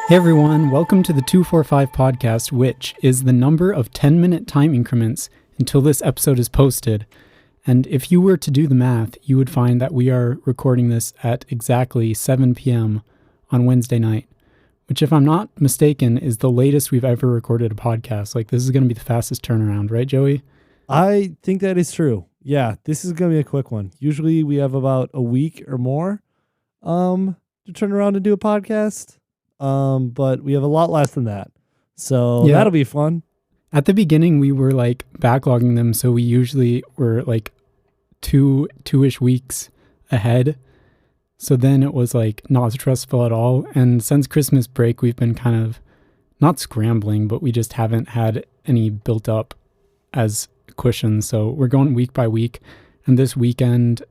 Hey everyone, welcome to the 245 podcast, which is the number of 10-minute time increments until this episode is posted. And if you were to do the math, you would find that we are recording this at exactly 7 p.m. on Wednesday night, which, if I'm not mistaken, is the latest we've ever recorded a podcast. Like, this is going to be the fastest turnaround, right, Joey? I think that is true. Yeah, this is going to be a quick one. Usually we have about a week or more to turn around and do a podcast. But we have a lot less than that. So that'll be fun. At the beginning, we were like backlogging them. So we usually were like two-ish weeks ahead. So then it was like not stressful at all. And since Christmas break, we've been kind of not scrambling, but we just haven't had any built up as cushions. So we're going week by week. And this weekend,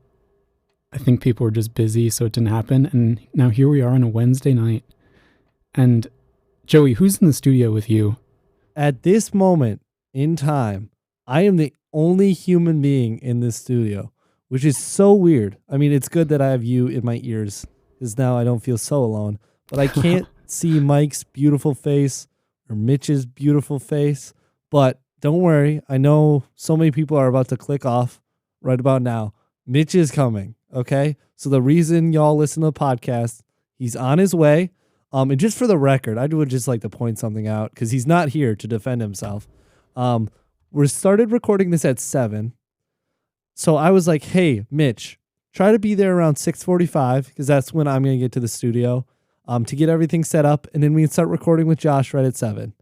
I think people were just busy, so it didn't happen. And now here we are on a Wednesday night. And Joey, who's in the studio with you? At this moment in time, I am the only human being in this studio, which is so weird. I mean, it's good that I have you in my ears because now I don't feel so alone. But I can't see Mike's beautiful face or Mitch's beautiful face. But don't worry. I know so many people are about to click off right about now. Mitch is coming, okay? So the reason y'all listen to the podcast, he's on his way. And just for the record, I would just like to point something out because he's not here to defend himself. We started recording this at 7. So I was like, hey, Mitch, try to be there around 6:45 because that's when I'm going to get to the studio to get everything set up. And then we can start recording with Josh right at 7.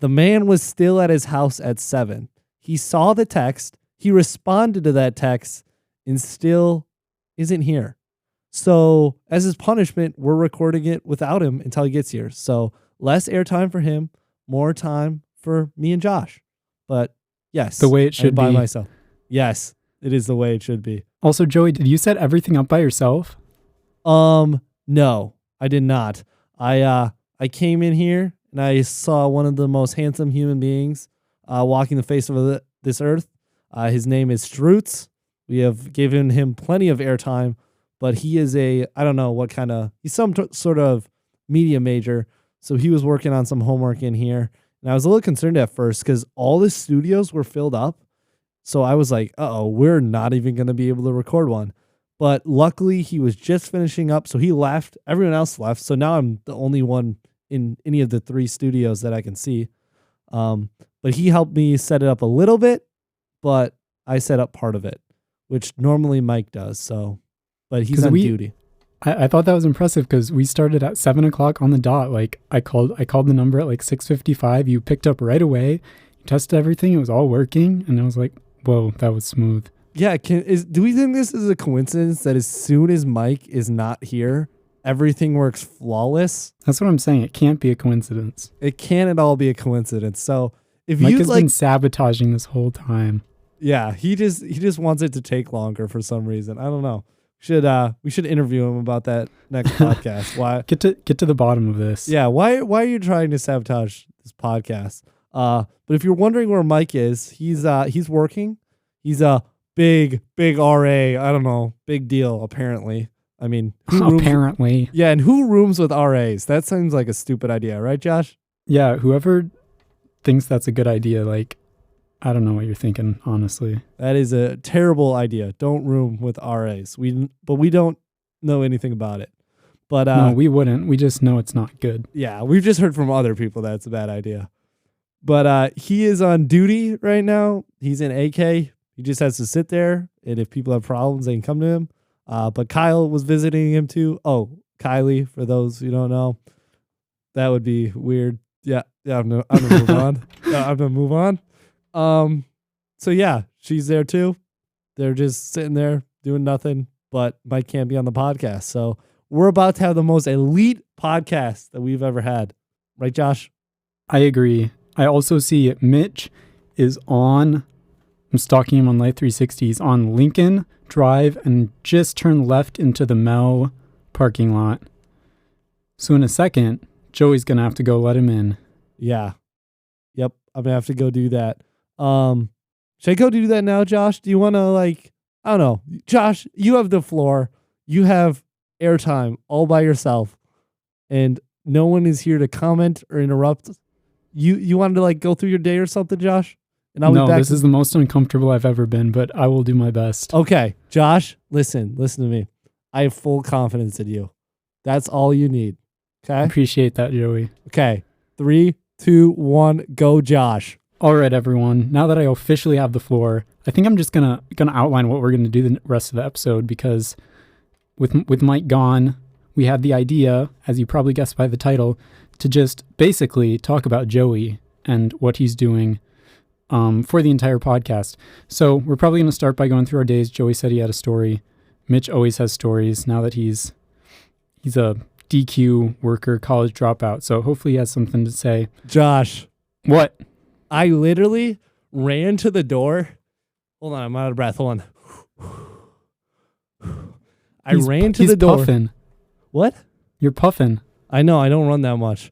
The man was still at his house at 7. He saw the text. He responded to that text and still isn't here. So as his punishment, we're recording it without him until he gets here. So less airtime for him, more time for me and Josh. But yes, the way it should be. By myself. Yes, it is the way it should be. Also, Joey, did you set everything up by yourself? No, I did not. I came in here and I saw one of the most handsome human beings walking the face of this earth. His name is Strutz. We have given him plenty of airtime. But he is I don't know what kind of, he's some sort of media major. So he was working on some homework in here. And I was a little concerned at first because all the studios were filled up. So I was like, we're not even going to be able to record one. But luckily he was just finishing up. So he left. Everyone else left. So now I'm the only one in any of the 3 studios that I can see. But he helped me set it up a little bit. But I set up part of it, which normally Mike does. So. But he's on duty. I thought that was impressive because we started at 7 o'clock on the dot. Like I called the number at like 6:55. You picked up right away. You tested everything. It was all working. And I was like, whoa, that was smooth. Yeah. Do we think this is a coincidence that as soon as Mike is not here, everything works flawless? That's what I'm saying. It can't be a coincidence. It can't at all be a coincidence. So if Mike has been sabotaging this whole time. Yeah. He just wants it to take longer for some reason. I don't know. We should interview him about that next podcast. Why get to the bottom of this? Yeah, why are you trying to sabotage this podcast? But if you're wondering where Mike is, he's working. He's a big RA. I don't know, big deal apparently. I mean, apparently. Yeah, and who rooms with RAs? That seems like a stupid idea, right, Josh? Yeah, whoever thinks that's a good idea, like, I don't know what you're thinking, honestly. That is a terrible idea. Don't room with RAs. But we don't know anything about it. But no, we wouldn't. We just know it's not good. Yeah, we've just heard from other people that it's a bad idea. But he is on duty right now. He's in AK. He just has to sit there, and if people have problems, they can come to him. But Kyle was visiting him too. Oh, Kylie, for those who don't know. That would be weird. Yeah, I'm gonna move on. I'm gonna move on. So yeah, she's there too. They're just sitting there doing nothing, but Mike can't be on the podcast. So we're about to have the most elite podcast that we've ever had. Right, Josh? I agree. I also see Mitch is on, I'm stalking him on Life 360. He's on Lincoln Drive and just turned left into the Mel parking lot. So in a second, Joey's going to have to go let him in. Yeah. Yep. I'm going to have to go do that. Should I go do that now, Josh? Do you want to I don't know. Josh, you have the floor. You have airtime all by yourself. And no one is here to comment or interrupt. You wanted to like go through your day or something, Josh? And I'll No, be back. this is the most uncomfortable I've ever been, but I will do my best. Okay, Josh, listen to me. I have full confidence in you. That's all you need. Okay? Appreciate that, Joey. Okay. 3, 2, 1, go, Josh. All right, everyone. Now that I officially have the floor, I think I'm just gonna outline what we're gonna do the rest of the episode, because with Mike gone, we had the idea, as you probably guessed by the title, to just basically talk about Joey and what he's doing for the entire podcast. So we're probably going to start by going through our days. Joey said he had a story. Mitch always has stories now that he's a DQ worker, college dropout. So hopefully he has something to say. Josh. What? I literally ran to the door. Hold on, I'm out of breath. Hold on. I ran to the door. Puffing. What? You're puffing. I know, I don't run that much.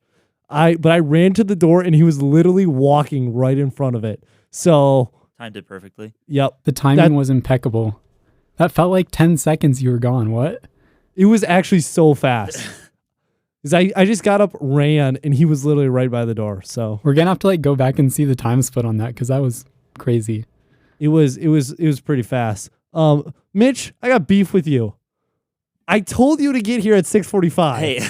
But I ran to the door and he was literally walking right in front of it. So timed it perfectly. Yep. The timing was impeccable. That felt like 10 seconds you were gone. What? It was actually so fast. Because I just got up, ran, and he was literally right by the door. So we're gonna have to like go back and see the time split on that, because that was crazy. It was pretty fast. Mitch, I got beef with you. I told you to get here at 6:45. Hey.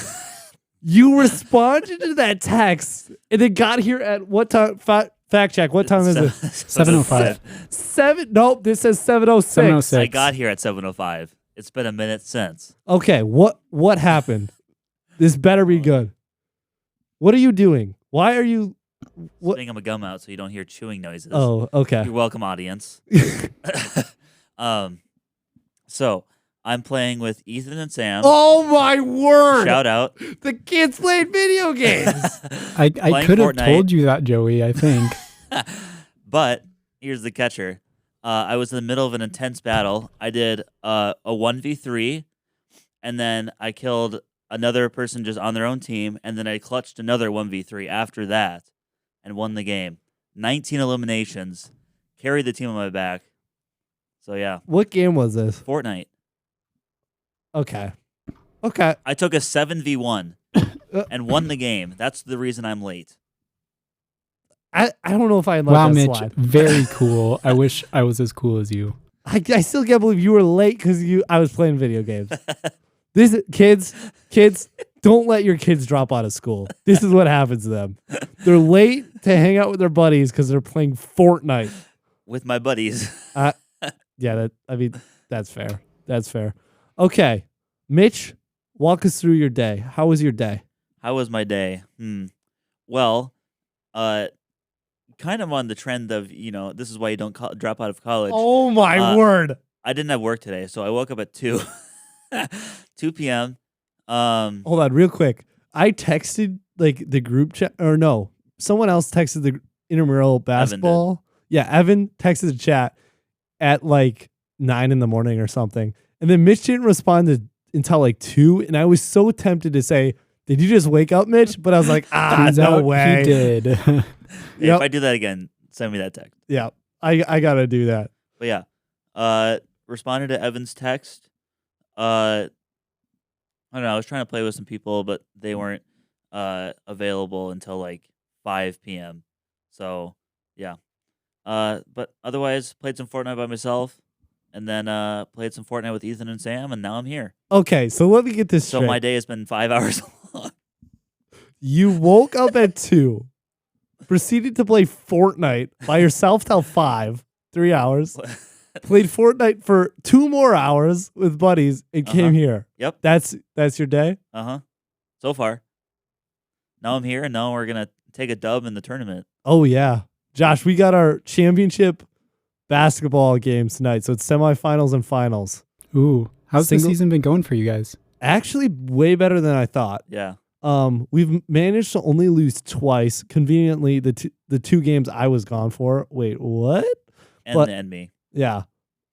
You responded to that text and then got here at what time? Fact check. What time is it? 7:05. Nope. This says 7:06. 7:06. I got here at 7:05. It's been a minute since. Okay. What happened? This better be good. What are you doing? Why are you? Spitting my gum out so you don't hear chewing noises. Oh, okay. You're welcome, audience. So I'm playing with Ethan and Sam. Oh my word! Shout out. The kids played video games. I could have Fortnite. told you that, Joey, I think. But here's the catcher. I was in the middle of an intense battle. I did a 1v3, and then I killed another person just on their own team, and then I clutched another 1v3 after that and won the game. 19 eliminations. Carried the team on my back. So, yeah. What game was this? Fortnite. Okay. I took a 7v1 and won the game. That's the reason I'm late. I don't know if I let Wow, that Mitch, slide. very cool. I wish I was as cool as you. I still can't believe you were late because I was playing video games. Kids, don't let your kids drop out of school. This is what happens to them. They're late to hang out with their buddies because they're playing Fortnite. With my buddies. Yeah, that's fair. That's fair. Okay, Mitch, walk us through your day. How was your day? How was my day? Well, kind of on the trend of, this is why you don't drop out of college. Oh, my word. I didn't have work today, so I woke up at 2 p.m. Hold on, real quick. I texted like the group chat, or no, someone else texted the intramural basketball. Evan texted the chat at like 9 in the morning or something. And then Mitch didn't respond until like 2. And I was so tempted to say, did you just wake up, Mitch? But I was like, no way. He did. Hey, if I do that again, send me that text. Yeah, I got to do that. But yeah, responded to Evan's text. I don't know. I was trying to play with some people, but they weren't available until like 5 p.m. So, yeah. But otherwise, played some Fortnite by myself, and then played some Fortnite with Ethan and Sam, and now I'm here. Okay, so let me get this So straight. my day has been 5 hours long. You woke up at 2, proceeded to play Fortnite by yourself till 5, 3 hours, played Fortnite for 2 more hours with buddies, and came here. Yep. That's your day? Uh-huh. So far. Now I'm here, and now we're going to take a dub in the tournament. Oh, yeah. Josh, we got our championship basketball games tonight, so it's semifinals and finals. Ooh, how's the season been going for you guys? Actually, way better than I thought. Yeah. We've managed to only lose twice. Conveniently, the 2 games I was gone for. Wait, what? And me. Yeah.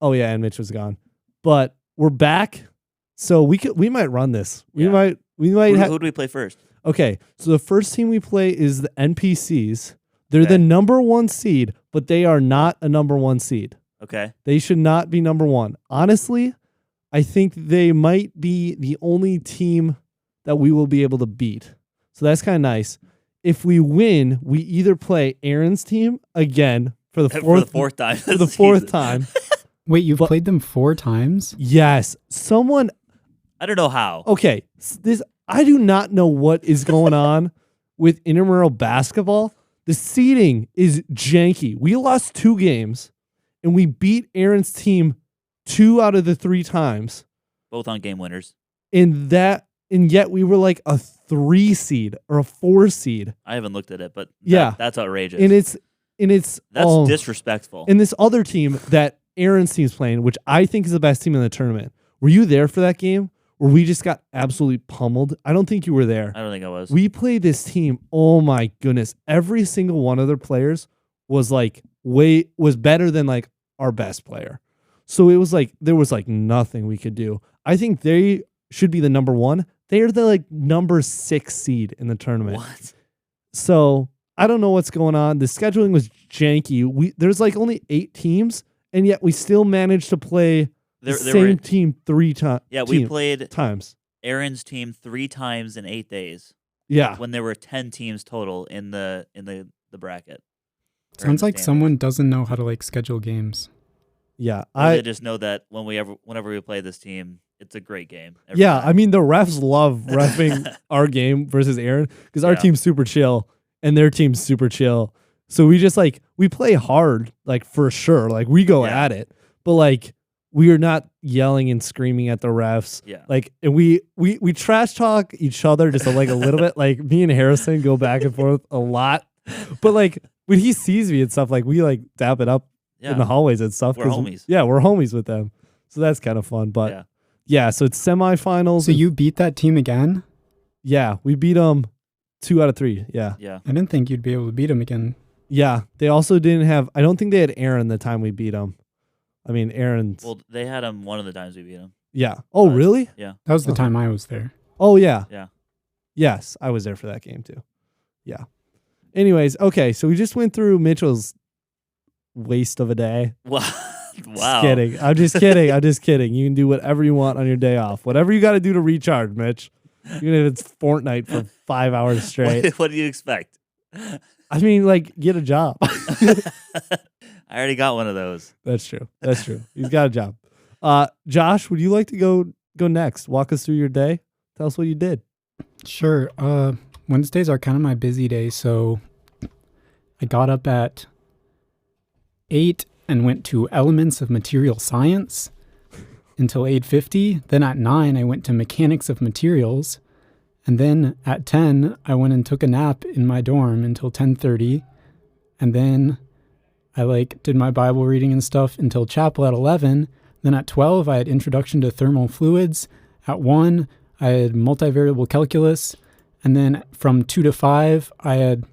Oh yeah, and Mitch was gone. But we're back, so we might run this. We might. Who do we play first? Okay, so the first team we play is the NPCs. They're the number 1 seed, but they are not a number 1 seed. Okay. They should not be number 1. Honestly, I think they might be the only team that we will be able to beat. So that's kind of nice. If we win, we either play Aaron's team again for the fourth time. For the fourth time. Wait, you've played them 4 times? Yes. Someone. I don't know how. Okay. I do not know what is going on with intramural basketball. The seeding is janky. We lost 2 games, and we beat Aaron's team 2 out of the 3 times. Both on game winners. And yet we were like a 3 seed or a 4 seed. I haven't looked at it, but that's outrageous. And it's that's disrespectful. And this other team that Aaron's team's playing, which I think is the best team in the tournament. Were you there for that game? Where we just got absolutely pummeled? I don't think you were there. I don't think I was. We played this team. Oh my goodness! Every single one of their players was better than like our best player. So it was like there was like nothing we could do. I think they should be the number 1. They are the like number 6 seed in the tournament. What? So I don't know what's going on. The scheduling was janky. There's like only 8 teams, and yet we still managed to play the same team 3 times. Yeah, we played times. Aaron's team 3 times in 8 days. Yeah, when there were 10 teams total in the bracket. Sounds like someone doesn't know how to like schedule games. Yeah, I just know that whenever we play this team, it's a great game. Yeah, time. I mean the refs love reffing our game versus Aaron because our team's super chill and their team's super chill. So we just we play hard, like for sure. Like we go at it, but like we are not yelling and screaming at the refs. Yeah, like and we trash talk each other just like a little bit. Like me and Harrison go back and forth a lot, but like when he sees me and stuff, like we like dap it up in the hallways and stuff. We're homies. Yeah, we're homies with them. So that's kind of fun. But yeah, so it's semifinals. So you beat that team again? Yeah, we beat them 2 out of 3. Yeah. Yeah. I didn't think you'd be able to beat them again. Yeah. They also didn't have, I don't think they had Aaron the time we beat them. I mean, Aaron's. Well, they had him one of the times we beat him. Yeah. Oh, really? Yeah. That was the time I was there. Oh, yeah. Yeah. Yes, I was there for that game too. Yeah. Anyways, okay, so we just went through Mitchell's waste of a day. Wow. Just kidding. I'm just kidding. I'm just kidding. You can do whatever you want on your day off. Whatever you got to do to recharge, Mitch. Even if it's Fortnite for 5 hours straight. What do you expect? I mean, like, get a job. I already got one of those. That's true. That's true. He's got a job. Josh, would you like to go next? Walk us through your day. Tell us what you did. Sure. Wednesdays are kind of my busy day, so I got up at 8 and went to Elements of Material Science until 8:50. Then at 9, I went to Mechanics of Materials. And then at 10, I went and took a nap in my dorm until 10:30. And then I did my Bible reading and stuff until chapel at 11. Then at 12, I had Introduction to Thermal Fluids. At 1, I had Multivariable Calculus. And then from 2 to 5, I had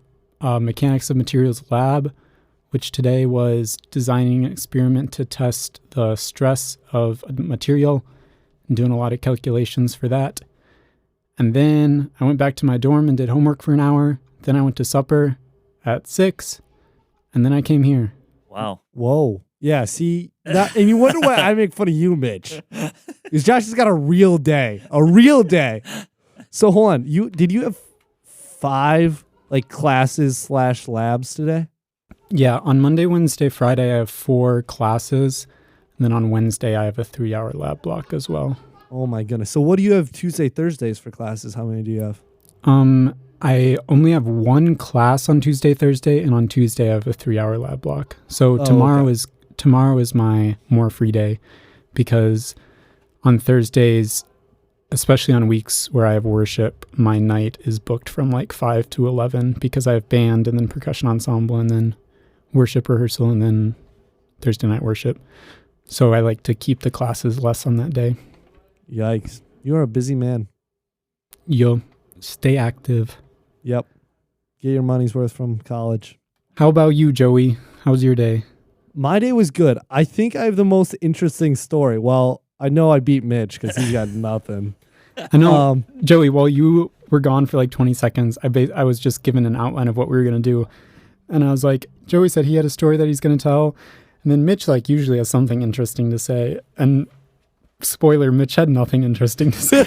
Mechanics of Materials Lab, which today was designing an experiment to test the stress of a material and doing a lot of calculations for that. And then I went back to my dorm and did homework for an hour. Then I went to supper at 6, and then I came here. Wow. Whoa. Yeah, see, that, and you wonder why I make fun of you, Mitch. Because Josh has got a real day. A real day. So hold on. Did you have 5 classes / labs today? Yeah, on Monday, Wednesday, Friday, I have 4 classes. And then on Wednesday, I have a 3-hour lab block as well. Oh my goodness. So what do you have Tuesday, Thursdays for classes? How many do you have? I only have 1 class on Tuesday, Thursday, and on Tuesday I have a 3-hour lab block. So tomorrow is my more free day, because on Thursdays, especially on weeks where I have worship, my night is booked from 5 to 11 because I have band and then percussion ensemble and then worship rehearsal and then Thursday night worship. So I like to keep the classes less on that day. Yikes. You are a busy man. Yo, stay active. Yep. Get your money's worth from college. How about you, Joey? How's your day? My day was good. I think I have the most interesting story. Well, I know I beat Mitch because he's got nothing. I know. Joey, while you were gone for 20 seconds, I was just given an outline of what we were going to do. And I was like, Joey said he had a story that he's going to tell. And then Mitch usually has something interesting to say. And spoiler, Mitch had nothing interesting to say.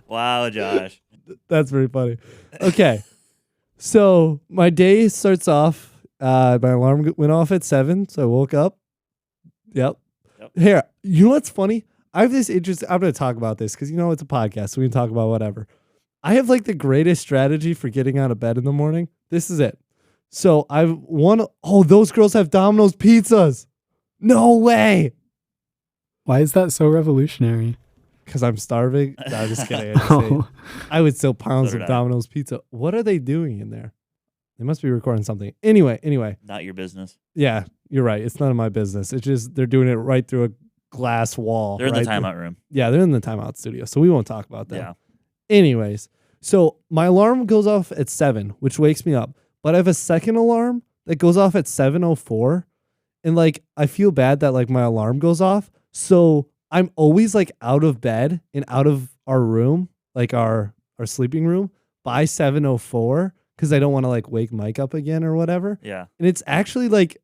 Wow, Josh. That's very funny. Okay. So my day starts off. My alarm went off at 7, so I woke up. Yep. Here, you know what's funny? I have this interest. I'm going to talk about this because it's a podcast, so we can talk about whatever. I have like the greatest strategy for getting out of bed in the morning. This is it. So those girls have Domino's pizzas. No way. Why is that so revolutionary? Because I'm starving. No, I'm just kidding. Oh. I would still pound So some did I. Domino's pizza. What are they doing in there? They must be recording something. Anyway. Not your business. Yeah, you're right. It's none of my business. It's just they're doing it right through a glass wall. They're in right the timeout room. Yeah, they're in the timeout studio, so we won't talk about that. Yeah. Anyways, so my alarm goes off at 7, which wakes me up. But I have a second alarm that goes off at 7:04, and like I feel bad that like my alarm goes off. So I'm always like out of bed and out of our room, like our sleeping room, by 7:04 because I don't want to like wake Mike up again or whatever. Yeah. And it's actually like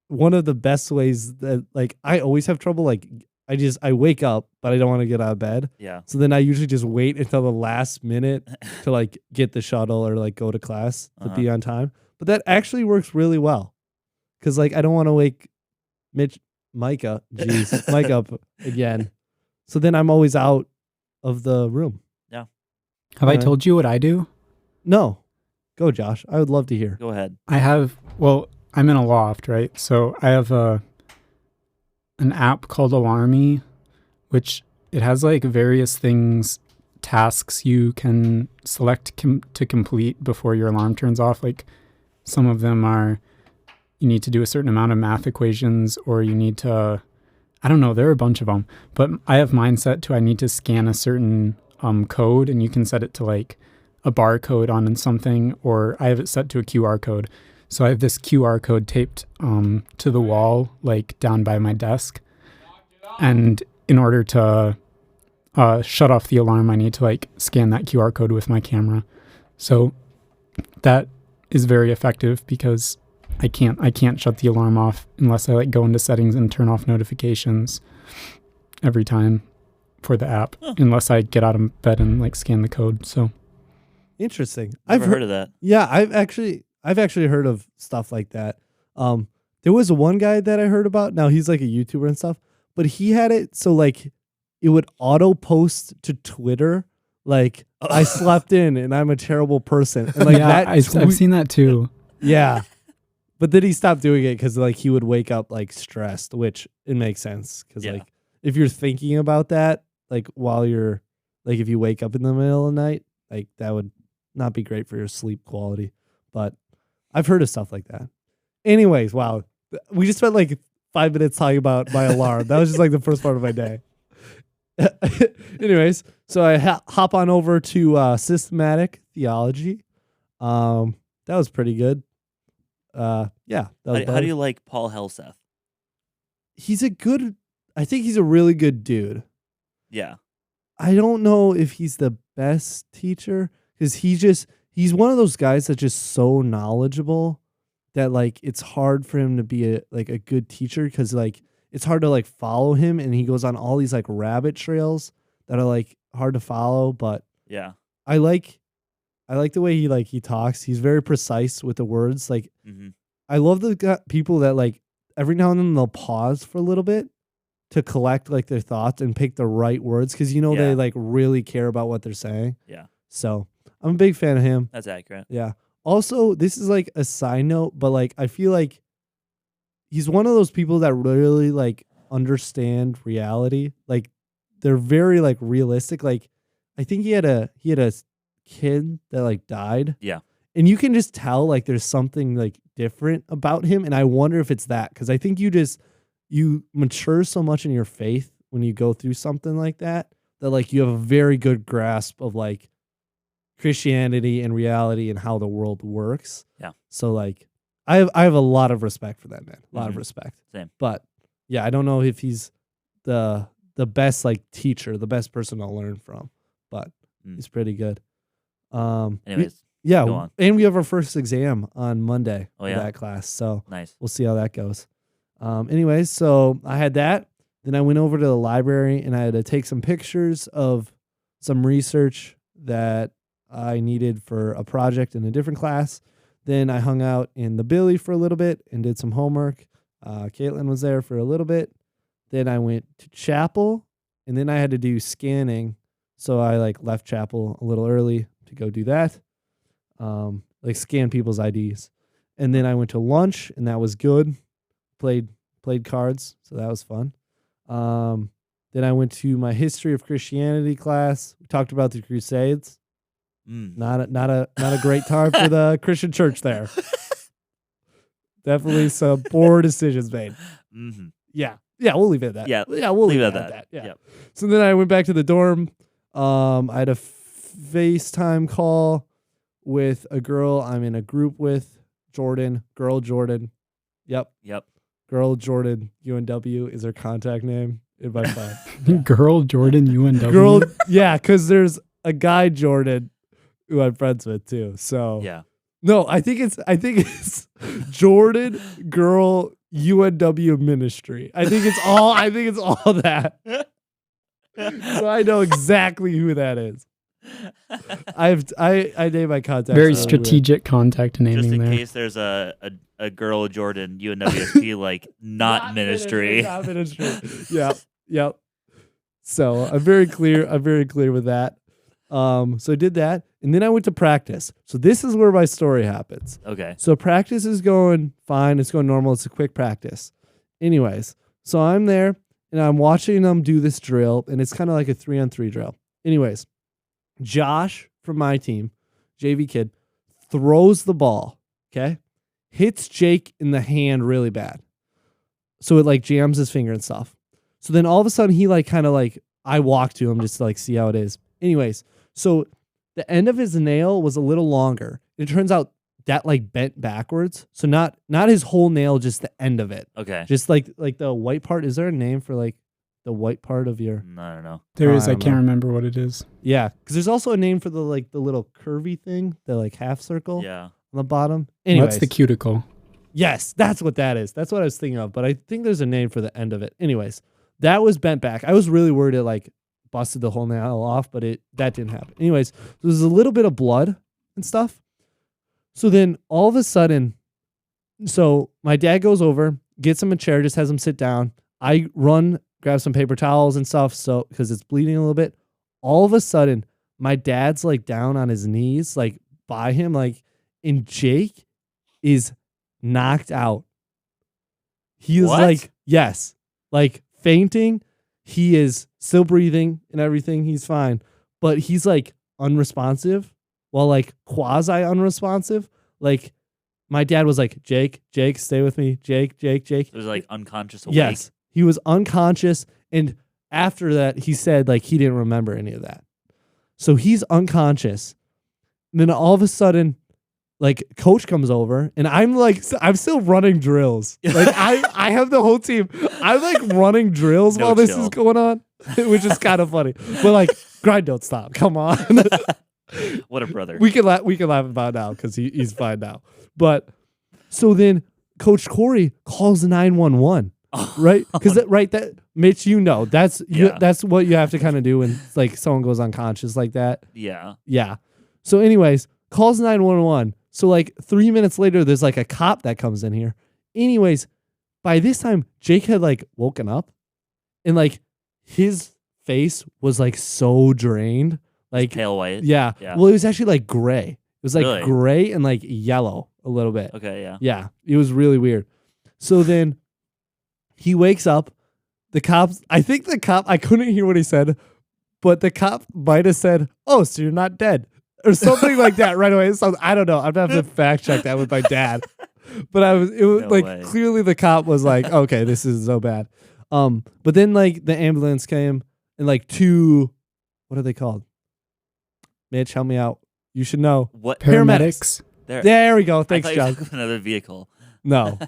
one of the best ways that like I always have trouble. Like I wake up, but I don't want to get out of bed. Yeah. So then I usually just wait until the last minute to like get the shuttle or like go to class to be on time. But that actually works really well because like I don't want to wake Mike up again. So then I'm always out of the room. Yeah. Have I told you what I do? No. Go, Josh. I would love to hear. Go ahead. I'm in a loft, right? So I have an app called Alarmy, which it has like various tasks you can select to complete before your alarm turns off. Like some of them are you need to do a certain amount of math equations, or you need to, I don't know, there are a bunch of them. But I have mine set to I need to scan a certain code, and you can set it to like a barcode on something, or I have it set to a QR code. So I have this QR code taped to the wall, like down by my desk. And in order to shut off the alarm, I need to like scan that QR code with my camera. So that is very effective because I can't shut the alarm off unless I like go into settings and turn off notifications every time for the app, unless I get out of bed and like scan the code. So interesting. I've heard of that. Yeah, I've actually heard of stuff like that. There was one guy that I heard about. Now he's like a YouTuber and stuff, but he had it so like it would auto post to Twitter like I slept in and I'm a terrible person. And like yeah, I've seen that too. Yeah. But then he stopped doing it because like he would wake up like stressed, which it makes sense because like if you're thinking about that like while you're like if you wake up in the middle of the night, like that would not be great for your sleep quality. But I've heard of stuff like that. Anyways, wow, we just spent like 5 minutes talking about my alarm. That was just like the first part of my day. Anyways, so I hop on over to systematic theology. That was pretty good. Yeah. That was How do you like Paul Helseth? I think he's a really good dude. Yeah. I don't know if he's the best teacher because he's one of those guys that's just so knowledgeable that like it's hard for him to be a good teacher because like it's hard to like follow him, and he goes on all these like rabbit trails that are like hard to follow. But yeah, I like the way he talks. He's very precise with the words. Like I love the people that like every now and then they'll pause for a little bit to collect like their thoughts and pick the right words because they like really care about what they're saying. Yeah. So I'm a big fan of him. That's accurate. Yeah. Also, this is like a side note, but like I feel like he's one of those people that really like understand reality. Like they're very like realistic. Like I think he had a kid that like died. Yeah. And you can just tell like there's something like different about him, and I wonder if it's that because I think you mature so much in your faith when you go through something like that like you have a very good grasp of like Christianity and reality and how the world works. Yeah. So like I have a lot of respect for that man. A lot of respect. Same. But yeah, I don't know if he's the best like teacher, the best person to learn from, but he's pretty good. Anyways. Yeah, go on. and we have our first exam on Monday for yeah? that class. So nice. We'll see how that goes. Anyways, so I had that. Then I went over to the library and I had to take some pictures of some research that I needed for a project in a different class. Then I hung out in the Billy for a little bit and did some homework. Caitlin was there for a little bit. Then I went to chapel, and then I had to do scanning. So I like left chapel a little early to go do that. Like scan people's IDs. And then I went to lunch, and that was good. Played cards, so that was fun. Then I went to my history of Christianity class. We talked about the Crusades. Not a great time for the Christian church there. Definitely some poor decisions made. Mm-hmm. Yeah, we'll leave it at that. Yeah, we'll leave it at that. Yeah. Yep. So then I went back to the dorm. I had a FaceTime call with a girl I'm in a group with, Jordan. Girl Jordan. Yep. Girl Jordan UNW is her contact name in my phone. Girl Jordan UNW. Girl, yeah, because there's a guy Jordan who I'm friends with too. So yeah. No, I think it's Jordan Girl UNW Ministry. I think it's all that. So I know exactly who that is. I named my contact. Very strategic contact naming just in there. case there's a Girl Jordan UNWSP like not ministry. Not ministry. Yep. So I'm very clear with that. So I did that, and then I went to practice. So this is where my story happens. Okay. So practice is going fine. It's going normal. It's a quick practice. Anyways, so I'm there, and I'm watching them do this drill, and it's kind of like a 3-on-3 drill. Anyways, Josh from my team, JV kid, throws the ball, okay? Hits Jake in the hand really bad. So it like jams his finger and stuff. So then all of a sudden he like kind of like, I walk to him just to like see how it is. Anyways, so the end of his nail was a little longer. It turns out that like bent backwards. So not his whole nail, just the end of it. Okay. Just like the white part. Is there a name for like the white part of your? I don't know. There is. I can't remember what it is. Yeah, because there's also a name for the like the little curvy thing, the like half circle. Yeah. On the bottom. Anyways, That's the cuticle. Yes, that's what that is. That's what I was thinking of. But I think there's a name for the end of it. Anyways, that was bent back. I was really worried it like busted the whole nail off, but that didn't happen. Anyways, there's a little bit of blood and stuff. So then all of a sudden, so my dad goes over, gets him a chair, just has him sit down. I run, grab some paper towels and stuff, so because it's bleeding a little bit. All of a sudden, my dad's like down on his knees, like by him, like, and Jake is knocked out. He is like, yes, like fainting. He is still breathing and everything. He's fine, but he's like unresponsive. Well, like quasi unresponsive. Like my dad was like, Jake, stay with me. Jake. It was like unconscious awake. Yes, he was unconscious. And after that, he said like he didn't remember any of that. So he's unconscious. And then all of a sudden, like coach comes over and I'm still running drills. Like I have the whole team. I'm like running drills while this is going on, which is kind of funny. But like grind don't stop. Come on. What a brother. We can laugh about it now because he's fine now. But so then Coach Corey calls 911. Right? Because that Mitch, that's what you have to kind of do when like someone goes unconscious like that. Yeah. So anyways, calls 911. So like 3 minutes later, there's like a cop that comes in here. Anyways, by this time, Jake had like woken up and like his face was like so drained. Like pale white. Yeah. Well, it was actually like gray. It was like really? Gray and like yellow a little bit. Okay, yeah. Yeah. It was really weird. So then he wakes up. I couldn't hear what he said, but the cop might have said, "Oh, so you're not dead." Or something like that right away. So I don't know. I'm gonna have to fact check that with my dad. But it was no like way. Clearly the cop was like, okay, this is so bad. But then like the ambulance came and like two, what are they called? Mitch, help me out. You should know. What paramedics? There we go. Thanks, John. Another vehicle. No.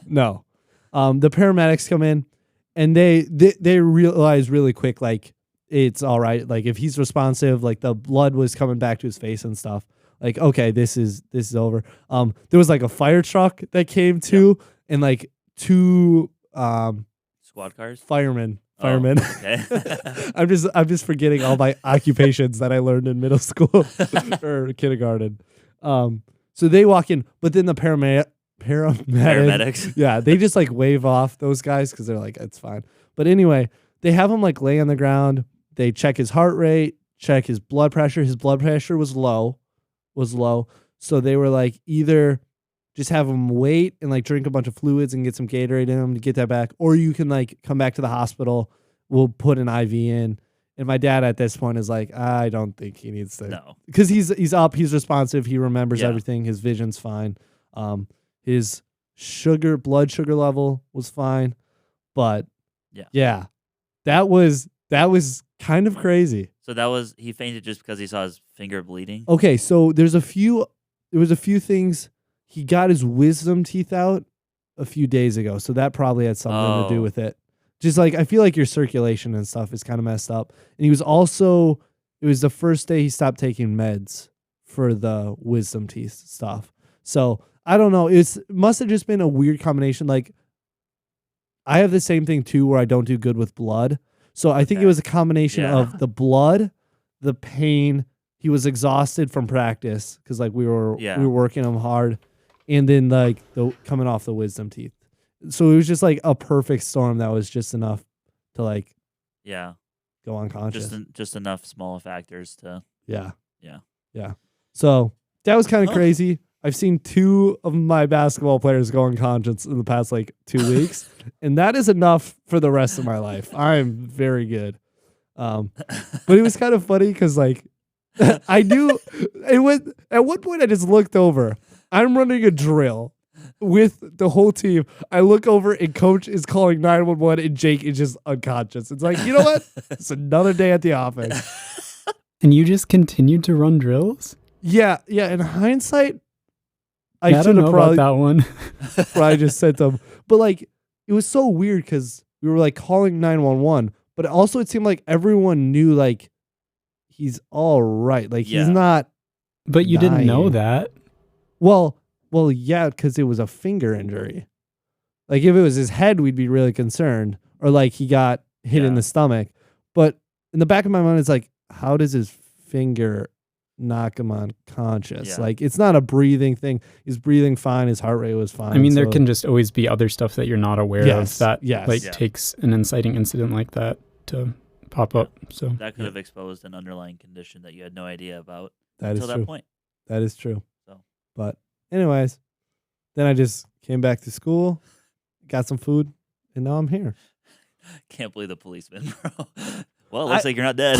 The paramedics come in and they realize really quick like it's all right. Like if he's responsive, like the blood was coming back to his face and stuff. Like, okay, this is over. There was like a fire truck that came too, and like two squad cars, firemen fireman. Okay. I'm just forgetting all my occupations that I learned in middle school or kindergarten. So they walk in, but then the paramedics, yeah, they just like wave off those guys because they're like, it's fine. But anyway, they have him like lay on the ground. They check his heart rate, check his blood pressure. His blood pressure was low. So they were like, either just have him wait and like drink a bunch of fluids and get some Gatorade in him to get that back, or you can like come back to the hospital. We'll put an IV in. And my dad at this point is like, I don't think he needs to. No. Because he's up, he's responsive, he remembers Yeah. everything, his vision's fine. His blood sugar level was fine. But yeah, that was kind of crazy. So he fainted just because he saw his finger bleeding? Okay, so there was a few things. He got his wisdom teeth out a few days ago, so that probably had something to do with it. Just like, I feel like your circulation and stuff is kind of messed up. And it was the first day he stopped taking meds for the wisdom teeth stuff. So I don't know. It must have just been a weird combination. Like, I have the same thing too, where I don't do good with blood. So I think it was a combination of the blood, the pain. He was exhausted from practice because like we were working him hard, and then like the coming off the wisdom teeth. So it was just like a perfect storm that was just enough to like go unconscious. Just enough small factors to yeah. So that was kind of crazy. I've seen 2 of my basketball players go unconscious in the past like 2 weeks, and that is enough for the rest of my life. I'm very good. But it was kind of funny because like I knew it was at one point I just looked over. I'm running a drill with the whole team. I look over and coach is calling 911 and Jake is just unconscious. It's like, you know what? It's another day at the office. And you just continued to run drills? Yeah. In hindsight, I don't should have know probably about that one. probably just sent them. But like, it was so weird because we were like calling 911, but also it seemed like everyone knew like he's all right. Like he's not. But you dying. didn't know that. Well, yeah, because it was a finger injury. Like if it was his head, we'd be really concerned, or like he got hit in the stomach. But in the back of my mind, it's like, how does his finger knock him unconscious? Yeah. Like it's not a breathing thing. He's breathing fine. His heart rate was fine. I mean, there can just always be other stuff that you're not aware of that Yes. takes an inciting incident like that to pop up. So that could have exposed an underlying condition that you had no idea about that until is true. that point. That is true. So, but anyways, then I just came back to school, got some food, and now I'm here. Can't believe the policeman, bro. Well, it looks like you're not dead.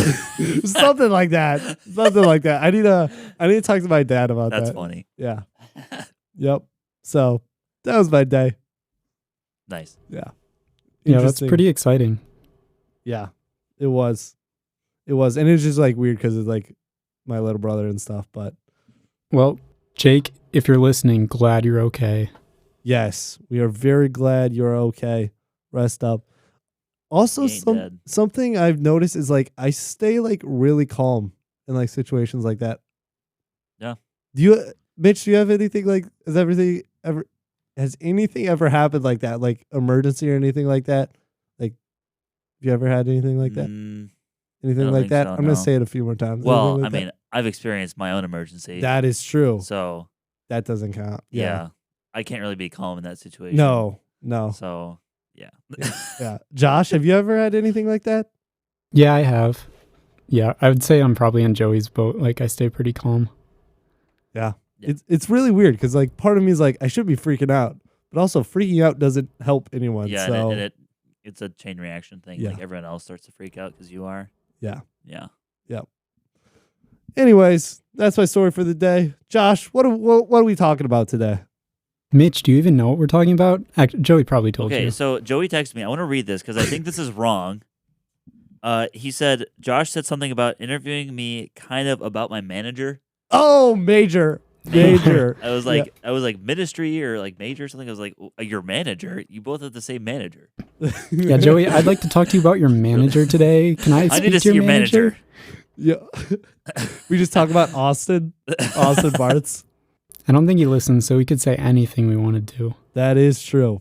Something like that. I need to talk to my dad about that. That's funny. Yeah. Yep. So that was my day. Nice. Yeah. Yeah, that's pretty exciting. Yeah, it was. And it was just like weird because it's like my little brother and stuff. But well, Jake, if you're listening, glad you're okay. yes, we are very glad you're okay. Rest up. Also, something I've noticed is like I stay like really calm in like situations like that. Yeah. Mitch, do you have anything like, has anything ever happened like that? Like emergency or anything like that? Like, have you ever had anything like that? Anything like that? So, I'm going to say it a few more times. Well, like I mean, I've experienced my own emergency. that is true. So that doesn't count. yeah. I can't really be calm in that situation. No. So yeah. Yeah. Josh, have you ever had anything like that? Yeah, I have. Yeah, I would say I'm probably in Joey's boat. Like I stay pretty calm. Yeah. It's really weird because like part of me is like I should be freaking out, but also freaking out doesn't help anyone. Yeah, so and it's a chain reaction thing. Yeah. Like everyone else starts to freak out because you are. yeah. Yeah. Yep. Anyways, that's my story for the day. Josh, what are we talking about today? Mitch, do you even know what we're talking about? Joey probably told you. Okay, so Joey texted me. I want to read this because I think this is wrong. He said, Josh said something about interviewing me kind of about my manager. Oh, major. I was like ministry or like major or something. I was like, your manager? You both have the same manager. Yeah, Joey, I'd like to talk to you about your manager today. Can I speak need to see your manager. Yeah. We just talk about Austin Bartz. I don't think he listens, so we could say anything we wanted to. That is true.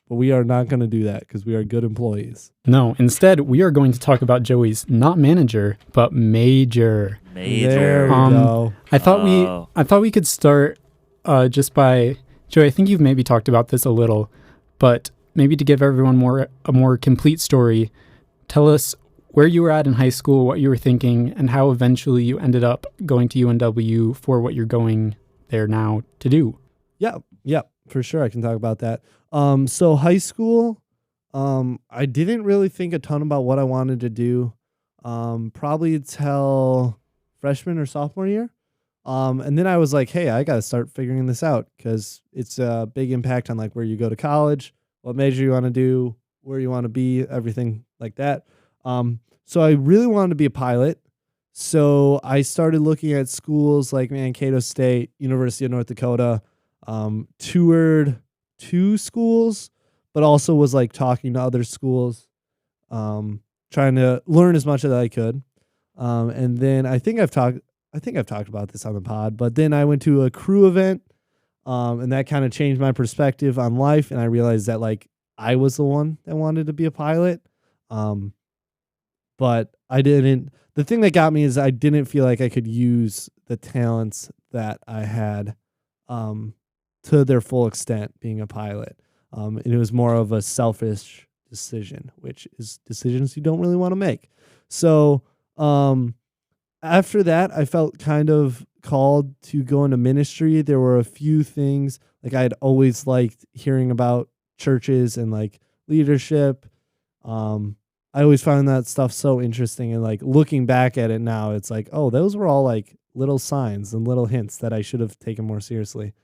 but we are not going to do that because we are good employees. No, instead, we are going to talk about Joey's not manager, but major. There we Um, go. I thought Oh. we could start just by Joey. I think you've maybe talked about this a little, but maybe to give everyone a more complete story, tell us where you were at in high school, what you were thinking, and how eventually you ended up going to UNW for what you're going there now to do. Yeah, for sure. I can talk about that. So high school, I didn't really think a ton about what I wanted to do. Probably until freshman or sophomore year. And then I was like, hey, I got to start figuring this out because it's a big impact on like where you go to college, what major you want to do, where you want to be, everything like that. So I really wanted to be a pilot. So I started looking at schools like Mankato State, University of North Dakota, toured 2 schools, but also was like talking to other schools, trying to learn as much as I could. And then I think I've talked about this on the pod, but then I went to a crew event, and that kind of changed my perspective on life. And I realized that like I was the one that wanted to be a pilot. But I didn't. The thing that got me is I didn't feel like I could use the talents that I had to their full extent being a pilot. And it was more of a selfish decision, which is decisions you don't really want to make. So after that, I felt kind of called to go into ministry. There were a few things like I had always liked hearing about churches and like leadership. I always found that stuff so interesting, and like looking back at it now, it's like, oh, those were all like little signs and little hints that I should have taken more seriously.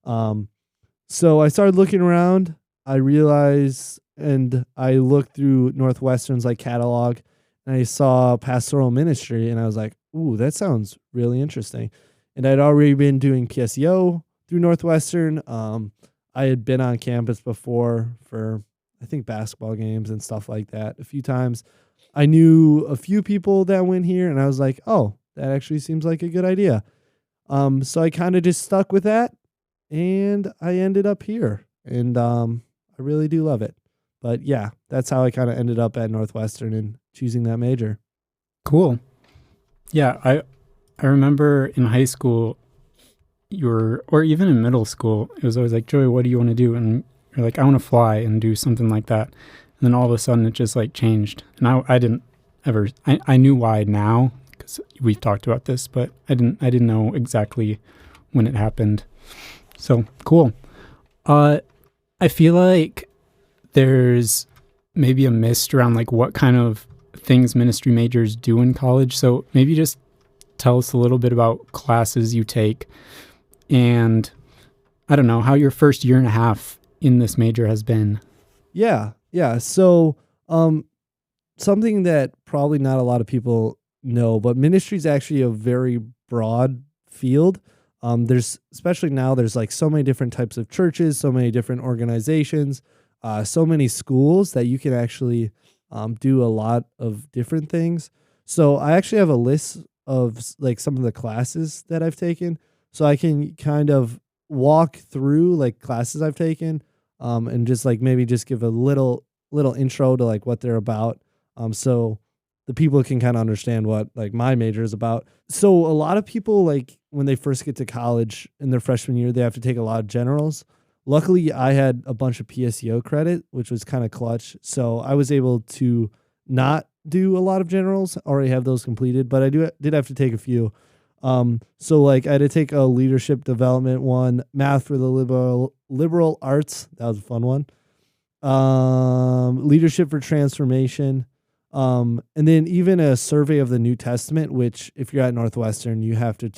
So I started looking around. I realized, and I looked through Northwestern's like catalog, and I saw pastoral ministry, and I was like, ooh, that sounds really interesting. And I'd already been doing PSEO through Northwestern. I had been on campus before for, I think, basketball games and stuff like that a few times. I knew a few people that went here, and I was like, oh, that actually seems like a good idea. So I kind of just stuck with that, and I ended up here, and I really do love it. But yeah, that's how I kind of ended up at Northwestern and choosing that major. Cool. Yeah, I remember in high school, or even in middle school, it was always like, Joey, what do you want to do? And you're like, I want to fly and do something like that. And then all of a sudden it just like changed. And I didn't ever, I knew why now because we've talked about this, but I didn't know exactly when it happened. So cool. I feel like there's maybe a mist around like what kind of things ministry majors do in college. So maybe just tell us a little bit about classes you take and I don't know how your first year and a half in this major has been. Yeah. So something that probably not a lot of people know, but ministry is actually a very broad field. There's, especially now, there's like so many different types of churches, so many different organizations, so many schools that you can actually do a lot of different things. So I actually have a list of like some of the classes that I've taken, so I can kind of walk through like classes I've taken, and just like maybe just give a little intro to like what they're about, so the people can kind of understand what like my major is about. So a lot of people, like when they first get to college in their freshman year, they have to take a lot of generals. Luckily, I had a bunch of PSEO credit, which was kind of clutch. So I was able to not do a lot of generals, already have those completed, but I did have to take a few. So like I had to take a leadership development one, math for the liberal arts. That was a fun one. Leadership for transformation. And then even a survey of the New Testament, which if you're at Northwestern, you have to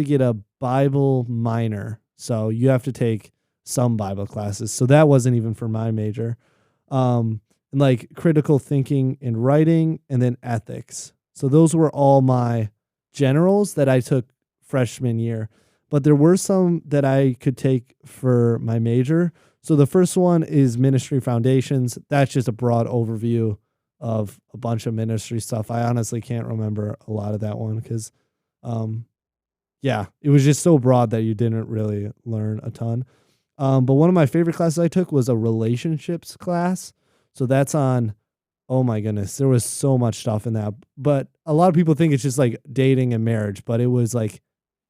get a Bible minor. So you have to take some Bible classes. So that wasn't even for my major. And like critical thinking and writing, and then ethics. So those were all my generals that I took freshman year. But there were some that I could take for my major. So the first one is ministry foundations. That's just a broad overview of a bunch of ministry stuff. I honestly can't remember a lot of that one because, it was just so broad that you didn't really learn a ton. But one of my favorite classes I took was a relationships class. So that's on, oh my goodness, there was so much stuff in that. But a lot of people think it's just like dating and marriage, but it was like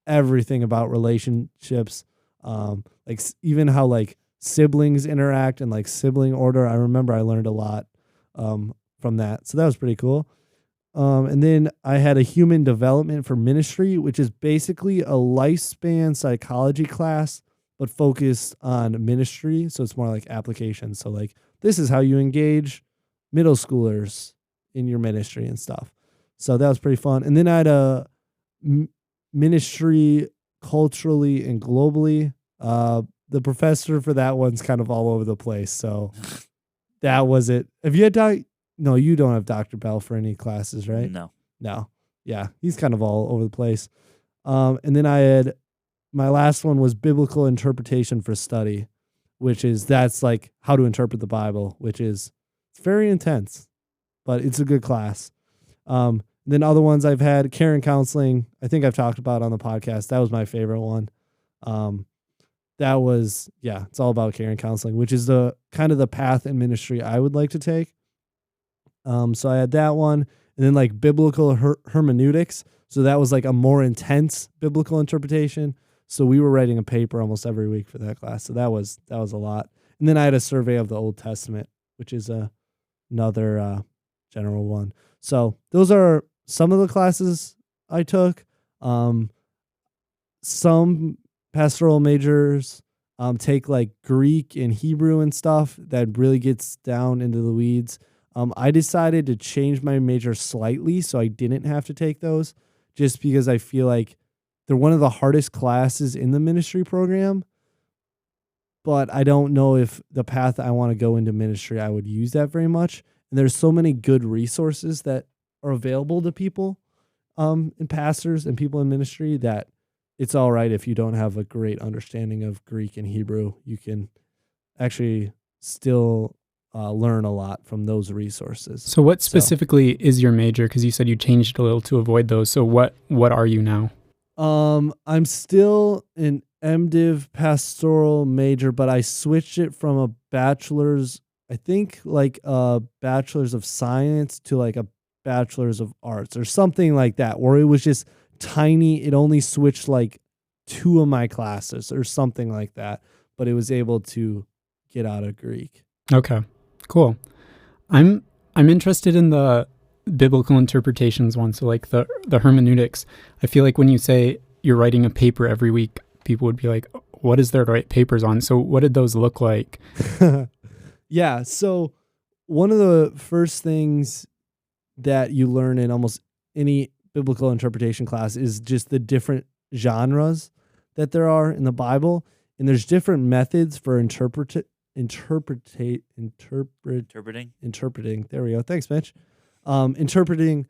everything about relationships, even how like siblings interact and like sibling order. I remember I learned a lot from that. So that was pretty cool. And then I had a human development for ministry, which is basically a lifespan psychology class, but focused on ministry. So it's more like application. So like, this is how you engage middle schoolers in your ministry and stuff. So that was pretty fun. And then I had a ministry culturally and globally. The professor for that one's kind of all over the place. So that was it. Have you had No, you don't have Dr. Bell for any classes, right? No. Yeah, he's kind of all over the place. And then I had, my last one was biblical interpretation for study, that's like how to interpret the Bible, it's very intense, but it's a good class. Then other ones I've had, care and counseling, I think I've talked about on the podcast. That was my favorite one. That was, it's all about care and counseling, which is the kind of the path in ministry I would like to take. So I had that one, and then like biblical hermeneutics. So that was like a more intense biblical interpretation. So we were writing a paper almost every week for that class. So that was a lot. And then I had a survey of the Old Testament, which is another general one. So those are some of the classes I took. Some pastoral majors take like Greek and Hebrew and stuff that really gets down into the weeds. I decided to change my major slightly so I didn't have to take those, just because I feel like they're one of the hardest classes in the ministry program. But I don't know if the path I want to go into ministry, I would use that very much. And there's so many good resources that are available to people and pastors and people in ministry that it's all right if you don't have a great understanding of Greek and Hebrew. You can actually still learn a lot from those resources. So what specifically is your major? Because you said you changed a little to avoid those. So what are you now? I'm still an MDiv pastoral major, but I switched it from a bachelor's, I think like a bachelor's of science to like a bachelor's of arts or something like that, where it was just tiny. It only switched like 2 of my classes or something like that, but it was able to get out of Greek. Okay, cool. I'm interested in the biblical interpretations one. So like the hermeneutics, I feel like when you say you're writing a paper every week, people would be like, what is there to write papers on? So what did those look like? Yeah. So one of the first things that you learn in almost any biblical interpretation class is just the different genres that there are in the Bible. And there's different methods for interpreting. There we go. Thanks, Mitch. Interpreting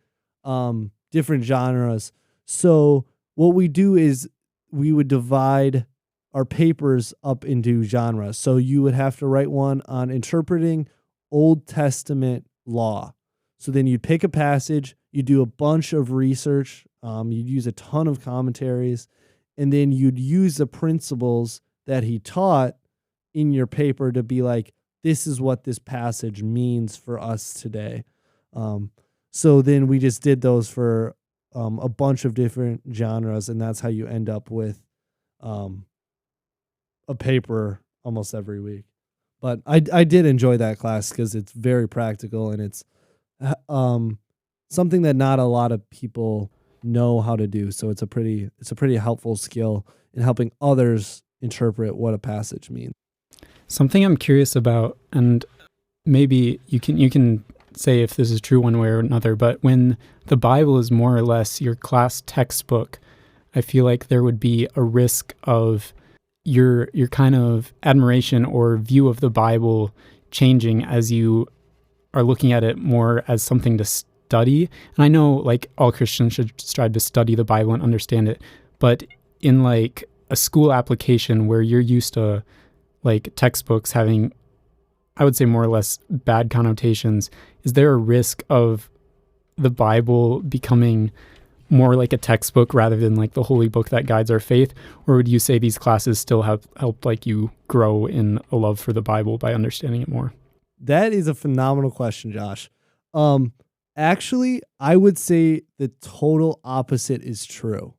different genres. So what we do is we would divide our papers up into genres. So you would have to write one on interpreting Old Testament law. So then you'd pick a passage, you do a bunch of research, you'd use a ton of commentaries, and then you'd use the principles that he taught in your paper to be like, this is what this passage means for us today. So then we just did those for a bunch of different genres, and that's how you end up with a paper almost every week. But I did enjoy that class because it's very practical, and it's something that not a lot of people know how to do. So it's a pretty helpful skill in helping others interpret what a passage means. Something I'm curious about, and maybe you can say if this is true one way or another, but when the Bible is more or less your class textbook, I feel like there would be a risk of your kind of admiration or view of the Bible changing as you are looking at it more as something to study. And I know like all Christians should strive to study the Bible and understand it, but in like a school application where you're used to like textbooks having, I would say, more or less bad connotations, is there a risk of the Bible becoming more like a textbook rather than like the holy book that guides our faith? Or would you say these classes still have helped like you grow in a love for the Bible by understanding it more? That is a phenomenal question, Josh. Actually, I would say the total opposite is true.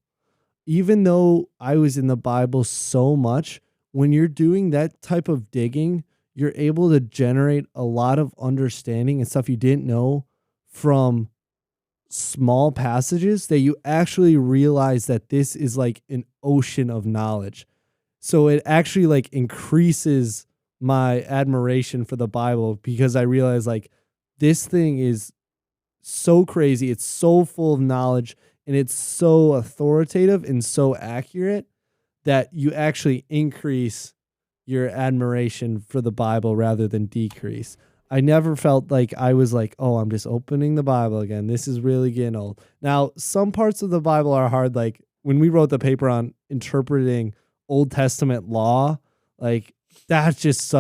Even though I was in the Bible so much, when you're doing that type of digging, you're able to generate a lot of understanding and stuff you didn't know from small passages that you actually realize that this is like an ocean of knowledge. So it actually like increases my admiration for the Bible because I realize like this thing is so crazy. It's so full of knowledge and it's so authoritative and so accurate that you actually increase your admiration for the Bible rather than decrease. I never felt like I was like, oh, I'm just opening the Bible again. This is really getting old. Now, some parts of the Bible are hard. Like when we wrote the paper on interpreting Old Testament law, like that's just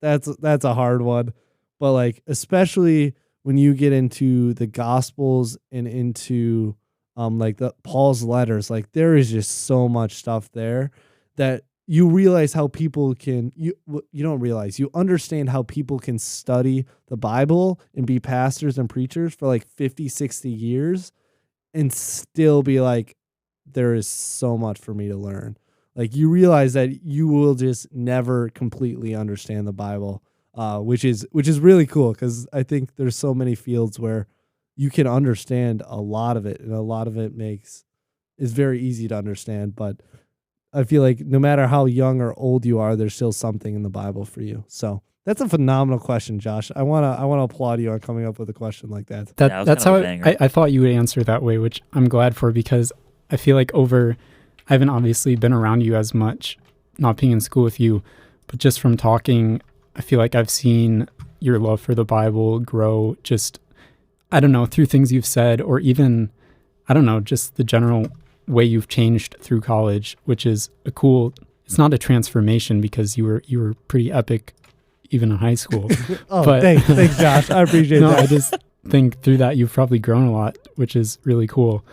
that's a hard one. But like, especially when you get into the Gospels and into like the Paul's letters, like there is just so much stuff there that you realize how people can, you don't realize, you understand how people can study the Bible and be pastors and preachers for like 50, 60 years and still be like, there is so much for me to learn. Like you realize that you will just never completely understand the Bible, which is really cool because I think there's so many fields where you can understand a lot of it and a lot of it is very easy to understand. But I feel like no matter how young or old you are, there's still something in the Bible for you. So that's a phenomenal question, Josh. I wanna applaud you on coming up with a question like that. That's how I thought you would answer that way, which I'm glad for because I feel like I haven't obviously been around you as much, not being in school with you, but just from talking, I feel like I've seen your love for the Bible grow just, I don't know, through things you've said or even, I don't know, just the general way you've changed through college, which is it's not a transformation because you were pretty epic even in high school. But thanks, Josh. I appreciate that. I just think through that you've probably grown a lot, which is really cool.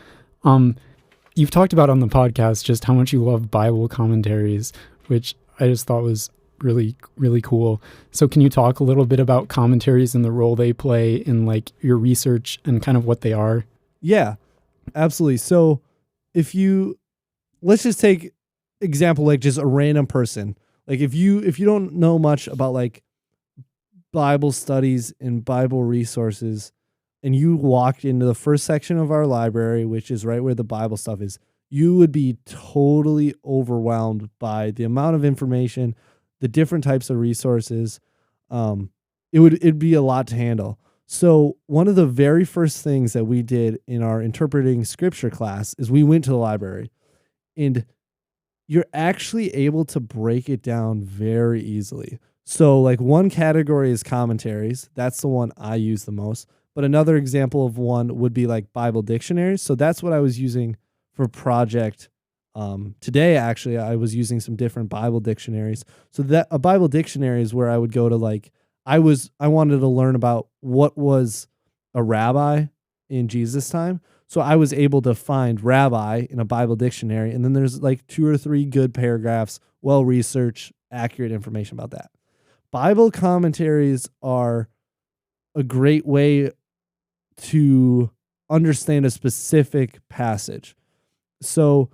You've talked about on the podcast just how much you love Bible commentaries, which I just thought was really, really cool. So can you talk a little bit about commentaries and the role they play in like your research and kind of what they are? Yeah, absolutely. So let's just take example, like just a random person. Like if you don't know much about like Bible studies and Bible resources, and you walked into the first section of our library, which is right where the Bible stuff is, you would be totally overwhelmed by the amount of information, the different types of resources. It'd be a lot to handle. So one of the very first things that we did in our interpreting scripture class is we went to the library, and you're actually able to break it down very easily. So like one category is commentaries. That's the one I use the most. But another example of one would be like Bible dictionaries. So that's what I was using for project today. Actually, I was using some different Bible dictionaries. So that a Bible dictionary is where I would go to like, I wanted to learn about what was a rabbi in Jesus' time. So I was able to find rabbi in a Bible dictionary. And then there's like 2 or 3 good paragraphs, well-researched, accurate information about that. Bible commentaries are a great way to understand a specific passage. So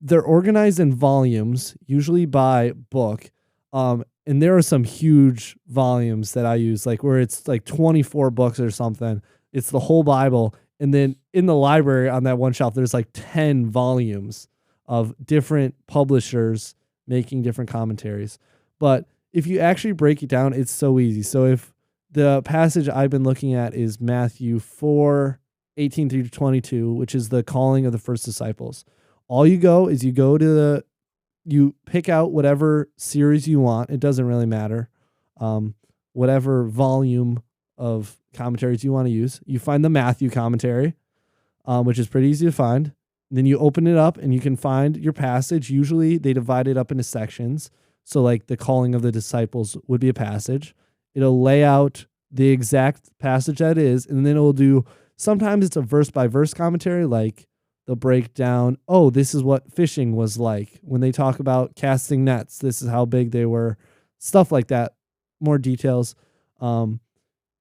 they're organized in volumes, usually by book. And there are some huge volumes that I use, like where it's like 24 books or something. It's the whole Bible. And then in the library on that one shelf, there's like 10 volumes of different publishers making different commentaries. But if you actually break it down, it's so easy. So if the passage I've been looking at is Matthew 4:18 through 22, which is the calling of the first disciples. All you go is you pick out whatever series you want. It doesn't really matter. Whatever volume of commentaries you want to use. You find the Matthew commentary, which is pretty easy to find. Then you open it up and you can find your passage. Usually they divide it up into sections. So like the calling of the disciples would be a passage. It'll lay out the exact passage that is, and then it'll do, sometimes it's a verse by verse commentary, like they'll break down, oh, this is what fishing was like. When they talk about casting nets, this is how big they were. Stuff like that. More details. So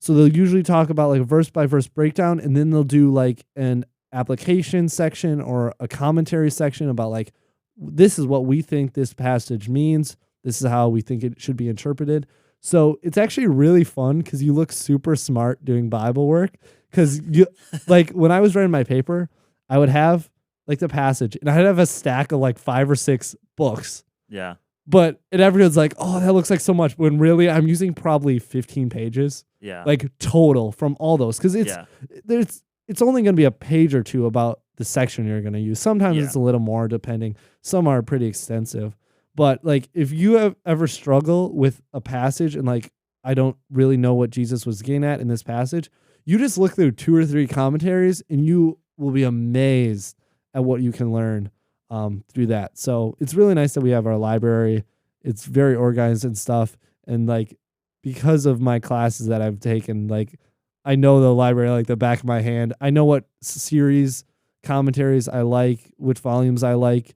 they'll usually talk about like a verse by verse breakdown, and then they'll do like an application section or a commentary section about like, this is what we think this passage means. This is how we think it should be interpreted. So it's actually really fun because you look super smart doing Bible work. Because you like when I was writing my paper, I would have like the passage and I'd have a stack of like 5 or 6 books. Yeah. But and everyone's like, oh, that looks like so much. When really I'm using probably 15 pages. Yeah. Like total from all those. Because it's only going to be a page or two about the section you're going to use. Sometimes it's a little more depending. Some are pretty extensive. But like if you have ever struggle with a passage and like I don't really know what Jesus was getting at in this passage, you just look through 2 or 3 commentaries and you will be amazed at what you can learn through that. So it's really nice that we have our library. It's very organized and stuff. And like because of my classes that I've taken, like I know the library like the back of my hand. I know what series commentaries I like, which volumes I like.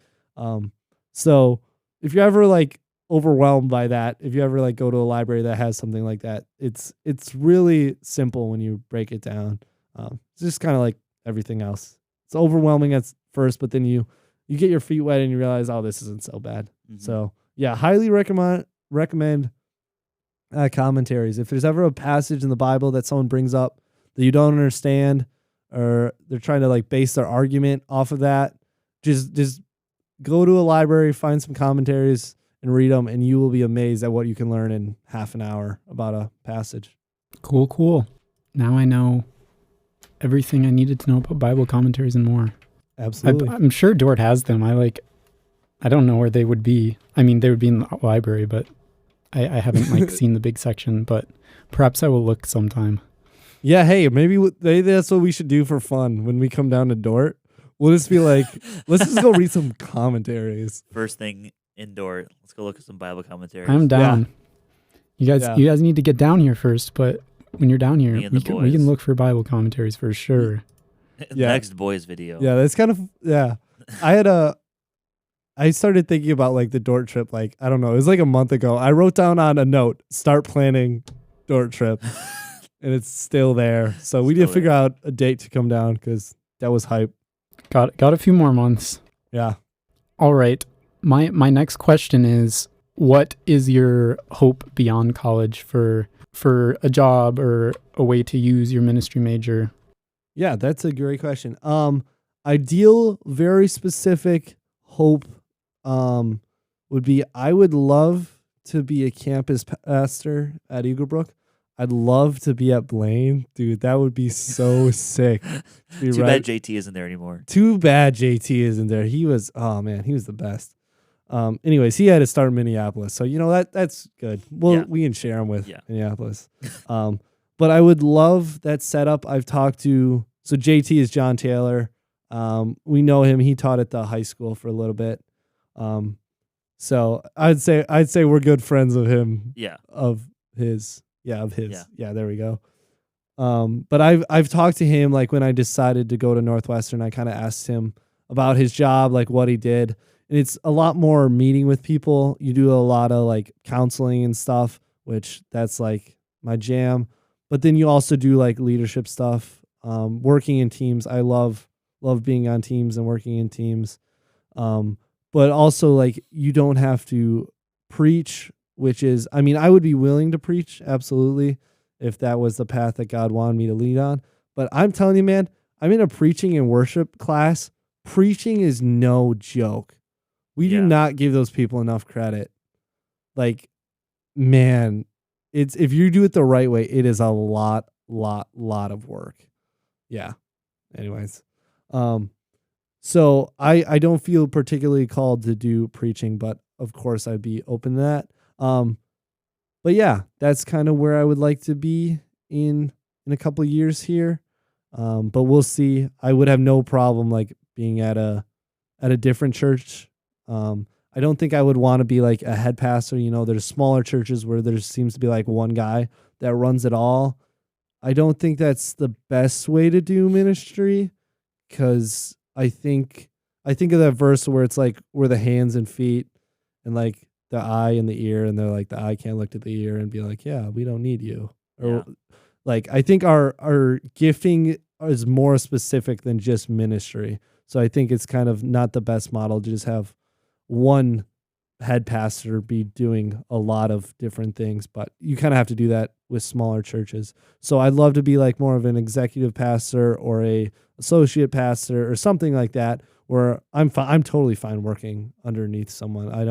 So if you're ever like overwhelmed by that, if you ever like go to a library that has something like that, it's really simple when you break it down. It's just kind of like everything else. It's overwhelming at first, but then you get your feet wet and you realize, oh, this isn't so bad. Mm-hmm. So yeah, highly recommend commentaries. If there's ever a passage in the Bible that someone brings up that you don't understand, or they're trying to like base their argument off of that, just go to a library, find some commentaries and read them, and you will be amazed at what you can learn in half an hour about a passage. Cool. Now I know everything I needed to know about Bible commentaries and more. Absolutely. I'm sure Dort has them. I don't know where they would be. I mean, they would be in the library, but I haven't like seen the big section, but perhaps I will look sometime. Yeah, hey, maybe that's what we should do for fun when we come down to Dort. We'll just be like, let's just go read some commentaries. First thing indoor, let's go look at some Bible commentaries. I'm down. Yeah. You guys need to get down here first, but when you're down here, we can look for Bible commentaries for sure. Next boys video. Yeah, that's kind of I started thinking about like the Dort trip, like, I don't know, it was like a month ago. I wrote down on a note, start planning Dort trip. And it's still there. So we need to figure out a date to come down because that was hype. Got a few more months. Yeah. All right. My next question is, what is your hope beyond college for a job or a way to use your ministry major? Yeah, that's a great question. Ideal, very specific hope would be, I would love to be a campus pastor at Eagle Brook. I'd love to be at Blaine. Dude, that would be so sick. Too bad JT isn't there anymore. Too bad JT isn't there. He was the best. Anyways, he had to start in Minneapolis. So, that's good. Well, we can share him with Minneapolis. But I would love that setup. I've talked to, so JT is John Taylor. We know him. He taught at the high school for a little bit. So I'd say we're good friends of him. Yeah. Of his. Yeah, there we go. But I've talked to him, like when I decided to go to Northwestern, I kind of asked him about his job, like what he did. And it's a lot more meeting with people. You do a lot of like counseling and stuff, which that's like my jam. But then you also do like leadership stuff, working in teams. I love being on teams and working in teams. But also like you don't have to preach, which is, I mean, I would be willing to preach, absolutely, if that was the path that God wanted me to lead on. But I'm telling you, man, I'm in a preaching and worship class. Preaching is no joke. We do not give those people enough credit. Like, man, it's if you do it the right way, it is a lot of work. Yeah. Anyways, so I don't feel particularly called to do preaching, but of course I'd be open to that. But yeah, that's kind of where I would like to be in a couple of years here. But we'll see. I would have no problem like being at a different church. I don't think I would want to be like a head pastor. There's smaller churches where there seems to be like one guy that runs it all. I don't think that's the best way to do ministry because I think of that verse where it's like we're the hands and feet and like the eye and the ear, and they're like the eye can't look to the ear and be like, yeah, we don't need you. Or like I think our gifting is more specific than just ministry. So I think it's kind of not the best model to just have one head pastor be doing a lot of different things, but you kind of have to do that with smaller churches. So I'd love to be like more of an executive pastor or a associate pastor or something like that, where I'm totally fine working underneath someone. I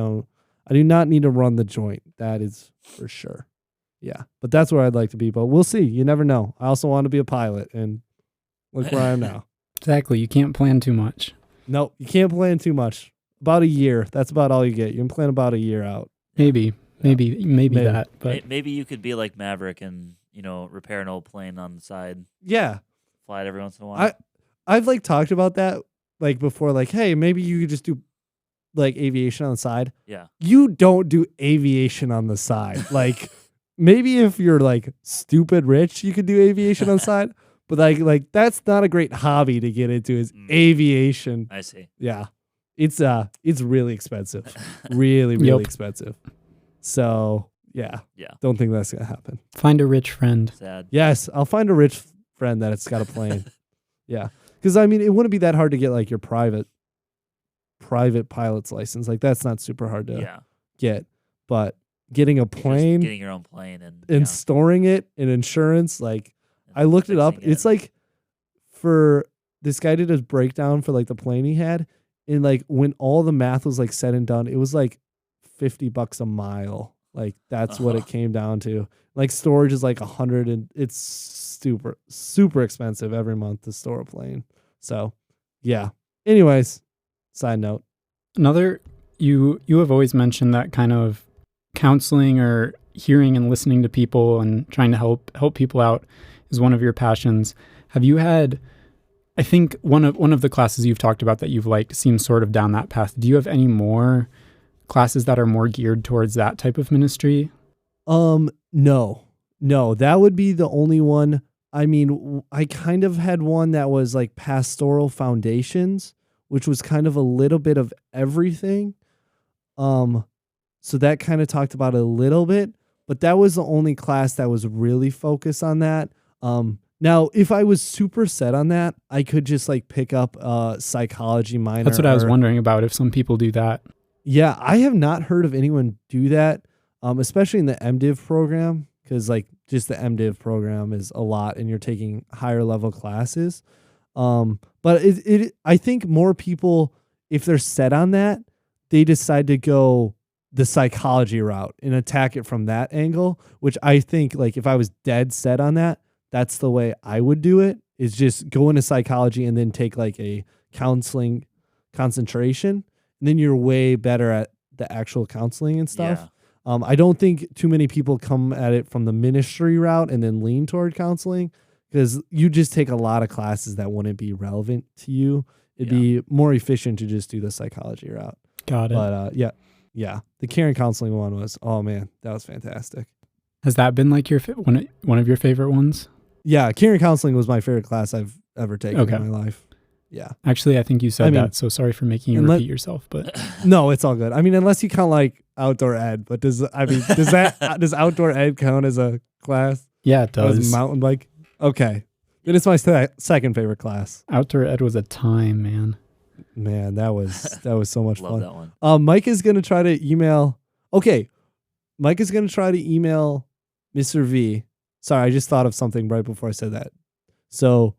do not need to run the joint. That is for sure. Yeah, but that's where I'd like to be. But we'll see. You never know. I also want to be a pilot, and look where I am now. Exactly. You can't plan too much. No, you can't plan too much. About a year. That's about all you get. You can plan about a year out. Maybe that. But maybe you could be like Maverick and repair an old plane on the side. Yeah, Fly it every once in a while. I've like talked about that like before. Like, hey, maybe you could just do like aviation on the side. Yeah. You don't do aviation on the side. Like, maybe if you're like stupid rich, you could do aviation on the side. But like that's not a great hobby to get into. Is aviation? I see. Yeah. It's really expensive. Really, really expensive. So yeah. Don't think that's gonna happen. Find a rich friend. Sad. Yes, I'll find a rich friend that it's got a plane. Yeah. Because I mean it wouldn't be that hard to get like your private pilot's license. Like that's not super hard to get. But getting a plane, getting your own plane and storing it in insurance, like I looked it up. It's like for this guy did his breakdown for like the plane he had. And like when all the math was like said and done, it was like $50 a mile. Like that's what it came down to. Like storage is like 100, and it's super, super expensive every month to store a plane. So yeah. Anyways, side note. You have always mentioned that kind of counseling or hearing and listening to people and trying to help people out is one of your passions. Have you had, I think one of the classes you've talked about that you've liked seems sort of down that path. Do you have any more classes that are more geared towards that type of ministry? No, that would be the only one. I mean, I kind of had one that was like pastoral foundations, which was kind of a little bit of everything. So that kind of talked about it a little bit, but that was the only class that was really focused on that. Now, if I was super set on that, I could just like pick up a psychology minor. That's what I was wondering about, if some people do that. Yeah, I have not heard of anyone do that, especially in the MDiv program, because like just the MDiv program is a lot and you're taking higher level classes. But I think more people, if they're set on that, they decide to go the psychology route and attack it from that angle, which I think like if I was dead set on that, that's the way I would do it, is just go into psychology and then take like a counseling concentration. And then you're way better at the actual counseling and stuff. Yeah. I don't think too many people come at it from the ministry route and then lean toward counseling, because you just take a lot of classes that wouldn't be relevant to you. It'd be more efficient to just do the psychology route. Got it. But yeah. The caring counseling one was, oh man, that was fantastic. Has that been like your one of your favorite ones? Yeah, caring counseling was my favorite class I've ever taken in my life. Yeah. Actually, I think you said that, so sorry for making you repeat yourself, but no, it's all good. I mean, unless you count like outdoor ed, but does outdoor ed count as a class? Yeah, it does. Mountain bike? Okay. Then it's my second favorite class. Outdoor ed was a time, man. Man, that was so much fun. Love that one. Mike is going to try to email. Okay. Mike is going to try to email Mr. V. Sorry, I just thought of something right before I said that. So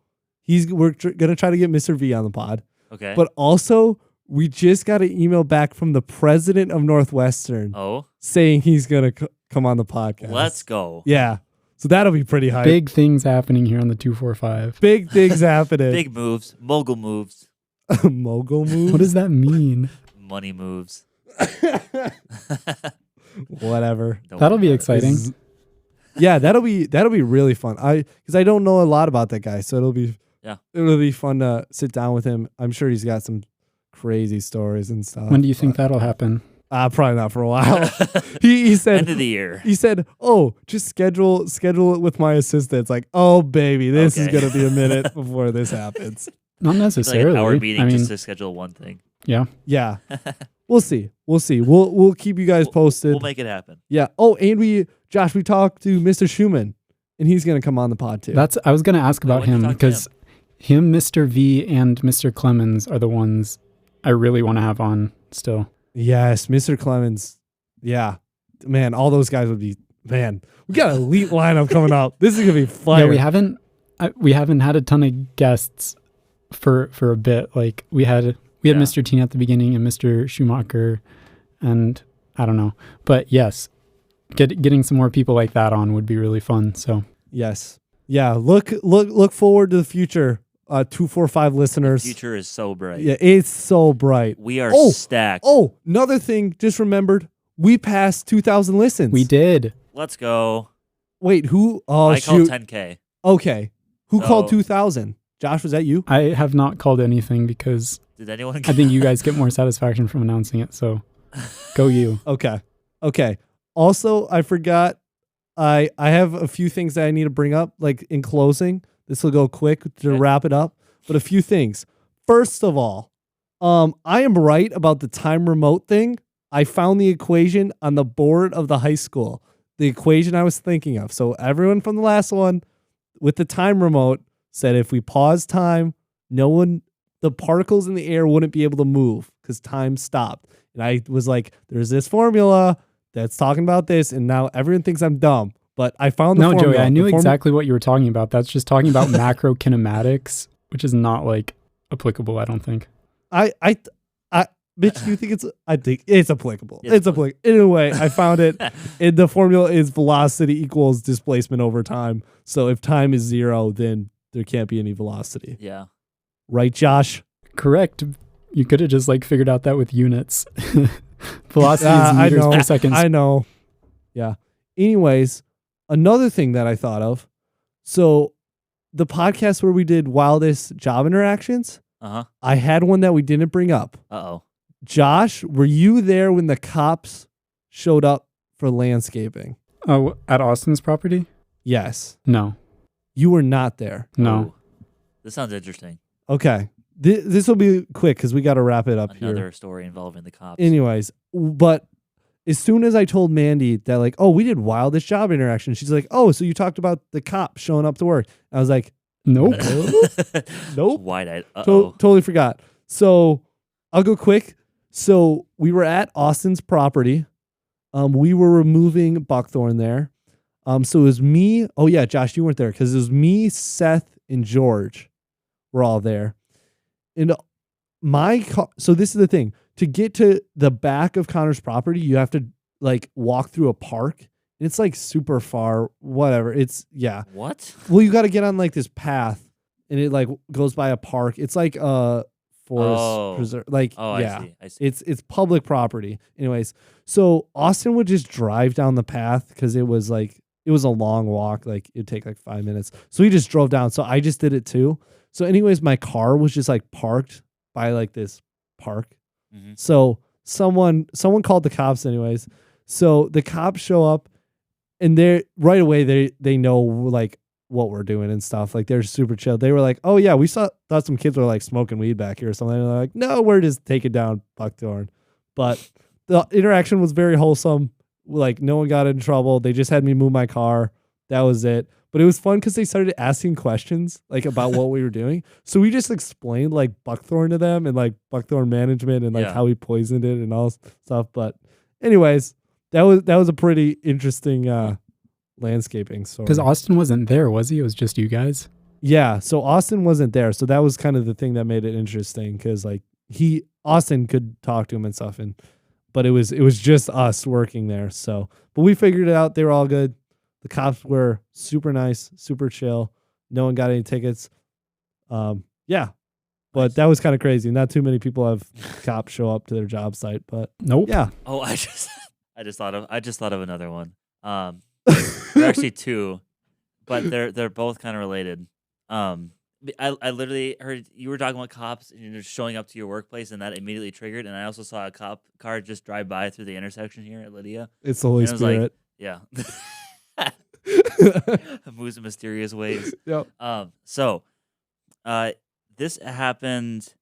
we're going to try to get Mr. V on the pod. Okay. But also, we just got an email back from the president of Northwestern saying he's going to come on the podcast. Let's go. Yeah. So that'll be pretty hype. Big things happening here on the 245. Big things happening. Big moves. Mogul moves. Mogul moves? What does that mean? Money moves. Whatever. That'll be exciting. Yeah, that'll be really fun. Because I don't know a lot about that guy, so it'll be fun to sit down with him. I'm sure he's got some crazy stories and stuff. When do you think that'll happen? Probably not for a while. He said end of the year. He said, "Oh, just schedule it with my assistant." It's like, "Oh, baby, this is gonna be a minute before this happens." Not It's necessarily. like an hour meeting I mean, just to schedule one thing. yeah. Yeah. We'll see. We'll keep you guys posted. We'll make it happen. Yeah. Oh, and we talked to Mr. Schumann, and he's gonna come on the pod too. I was going to ask about when'd you him talk to because him, Mr. V, and Mr. Clemens are the ones I really want to have on still. Yes, Mr. Clemens. Yeah, man, all those guys would be. Man, we got an elite lineup coming up. This is gonna be fire. Yeah, we haven't had a ton of guests for a bit. Like we had Mr. Teen at the beginning and Mr. Schumacher, and I don't know, but yes, getting some more people like that on would be really fun. So Yes, yeah. Look forward to the future. 245 listeners. The future is so bright. Yeah, it's so bright. We are Oh, stacked. Oh, another thing, just remembered, we passed 2,000 listens. we did. Let's go. Wait, who? Oh, I shoot. called 10K. Okay. Who So- called 2,000? Josh, was that you? I have not called anything because Did anyone? I think you guys get more satisfaction from announcing it. So go you. Okay. Also, I forgot, I have a few things that I need to bring up, like in closing. This will go quick to Okay. wrap it up, but a few things. First of all, I am right about the time remote thing. I found the equation on the board of the high school, the equation I was thinking of. So everyone from the last one with the time remote said if we pause time, the particles in the air wouldn't be able to move because time stopped. And I was like, there's this formula that's talking about this, and now everyone thinks I'm dumb. But I found the No, formula. Joey, I knew The exactly what you were talking about. That's just talking about macro kinematics, which is not like applicable, I don't think. Mitch, do you think it's? I think it's applicable. It's It's applicable. Anyway, I found it. And the formula is velocity equals displacement over time. So if time is 0, then there can't be any velocity. Yeah. Right, Josh? Correct. You could have just like figured out that with units. Velocity is I meters know. per second. I know. Yeah. Anyways, another thing that I thought of. So the podcast where we did wildest job interactions, Uh-huh. I had one that we didn't bring up. Uh-oh. Josh, were you there when the cops showed up for landscaping? Oh, at Austin's property? Yes. No. You were not there. No. Ooh. This sounds interesting. Okay. This will be quick because we got to wrap it up Another here. story involving the cops. Anyways, but as soon as I told Mandy that, like, oh, we did wildest job interaction, she's like, oh, so you talked about the cops showing up to work. I was like, Nope. nope. Wide-eyed. Uh-oh. Totally forgot. So I'll go quick. So we were at Austin's property. We were removing buckthorn there. So it was me. Oh yeah, Josh, you weren't there because it was me, Seth, and George. We're all there. And my car. So this is the thing. To get to the back of Connor's property, you have to like walk through a park. And it's like super far. Whatever. It's yeah. What? Well, you got to get on like this path, and it like goes by a park. It's like a forest preserve. Like Oh, yeah. I see. It's public property. Anyways, so Austin would just drive down the path because it was a long walk. Like it'd take like 5 minutes. So he just drove down. So I just did it too. So anyways, my car was just like parked by like this park. Mhm. So someone called the cops anyways. So the cops show up and they're right away they know like what we're doing and stuff. Like they're super chill. They were like, oh yeah, we thought some kids were like smoking weed back here or something. And they're like, no, we're just taking down buckthorn. But the interaction was very wholesome. Like no one got in trouble. They just had me move my car. That was it. But it was fun because they started asking questions like about what we were doing. So we just explained like buckthorn to them and like buckthorn management and like Yeah. how we poisoned it and all stuff. But anyways, that was a pretty interesting landscaping story. Because Austin wasn't there, was he? It was just you guys. Yeah, so Austin wasn't there. So that was kind of the thing that made it interesting because like Austin could talk to him and stuff, but it was just us working there. So but we figured it out. They were all good. The cops were super nice, super chill. No one got any tickets. Yeah. But Nice. that was kind of crazy. Not too many people have cops show up to their job site, but Nope. yeah. Oh, I just thought of another one. There are actually two, but they're both kind of related. I literally heard you were talking about cops and you're just showing up to your workplace, and that immediately triggered. And I also saw a cop car just drive by through the intersection here at Lydia. It's the Holy And I was like, Spirit. Yeah, moves in mysterious ways. Yep. So, this happened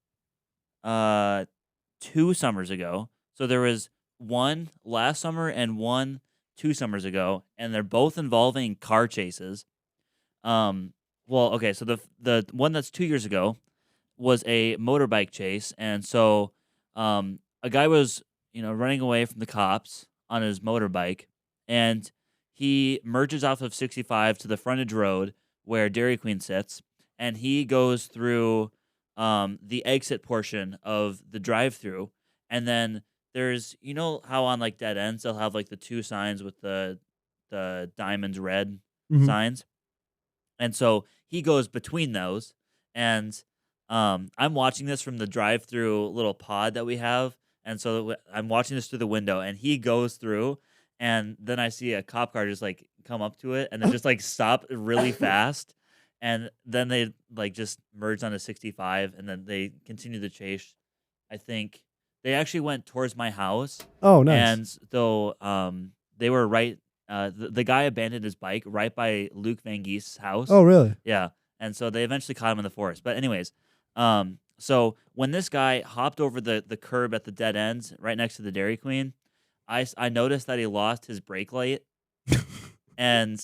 2 summers ago. So there was one last summer and one 2 summers ago, and they're both involving car chases. Well, okay, so the one that's 2 years ago was a motorbike chase, and so a guy was running away from the cops on his motorbike, and he merges off of 65 to the frontage road where Dairy Queen sits, and he goes through the exit portion of the drive-through, and then there's how on like dead ends they'll have like the 2 signs with the diamond red Mhm. signs, and so he goes between those, and I'm watching this from the drive-through little pod that we have, and so I'm watching this through the window, and he goes through, and then I see a cop car just like come up to it, and then just like stop really fast, and then they like just merged onto 65, and then they continue the chase. I think they actually went towards my house, Oh, nice. and though they were right. The guy abandoned his bike right by Luke Van Geest's house. Oh, really? Yeah. And so they eventually caught him in the forest. But anyways, so when this guy hopped over the curb at the dead ends right next to the Dairy Queen, I noticed that he lost his brake light. And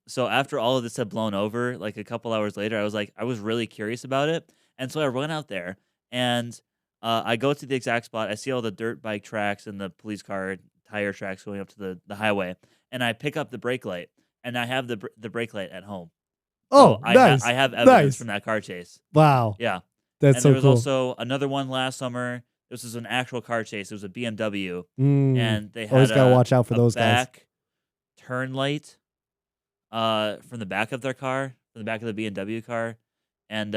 so after all of this had blown over, like a couple hours later, I was really curious about it. And so I run out there, and I go to the exact spot. I see all the dirt bike tracks and the police car tire tracks going up to the highway, and I pick up the brake light, and I have the brake light at home. Oh, So nice. I have evidence Nice. from that car chase. Wow. Yeah. That's And so there was cool. also another one last summer. This was an actual car chase. It was a BMW, and they had Always gotta watch out for a those guys. back turn light from the back of their car, from the back of the BMW car. And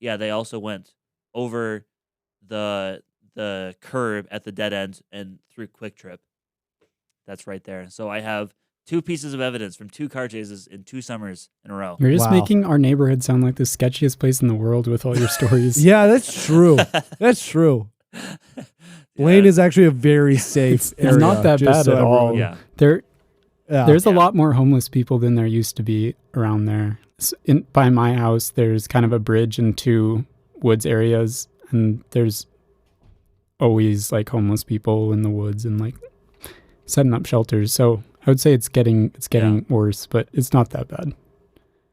yeah, they also went over the curb at the dead end and through Quick Trip. That's right there. So I have 2 pieces of evidence from 2 car chases in 2 summers in a row. You're just Wow. making our neighborhood sound like the sketchiest place in the world with all your stories. Yeah, that's true. That's true. Blaine is actually a very safe It's area. not that just bad so at all. everyone- Yeah. There's a Yeah. lot more homeless people than there used to be around there. By my house, there's kind of a bridge and 2 woods areas, and there's always like homeless people in the woods and like setting up shelters. So I would say it's getting worse, but it's not that bad.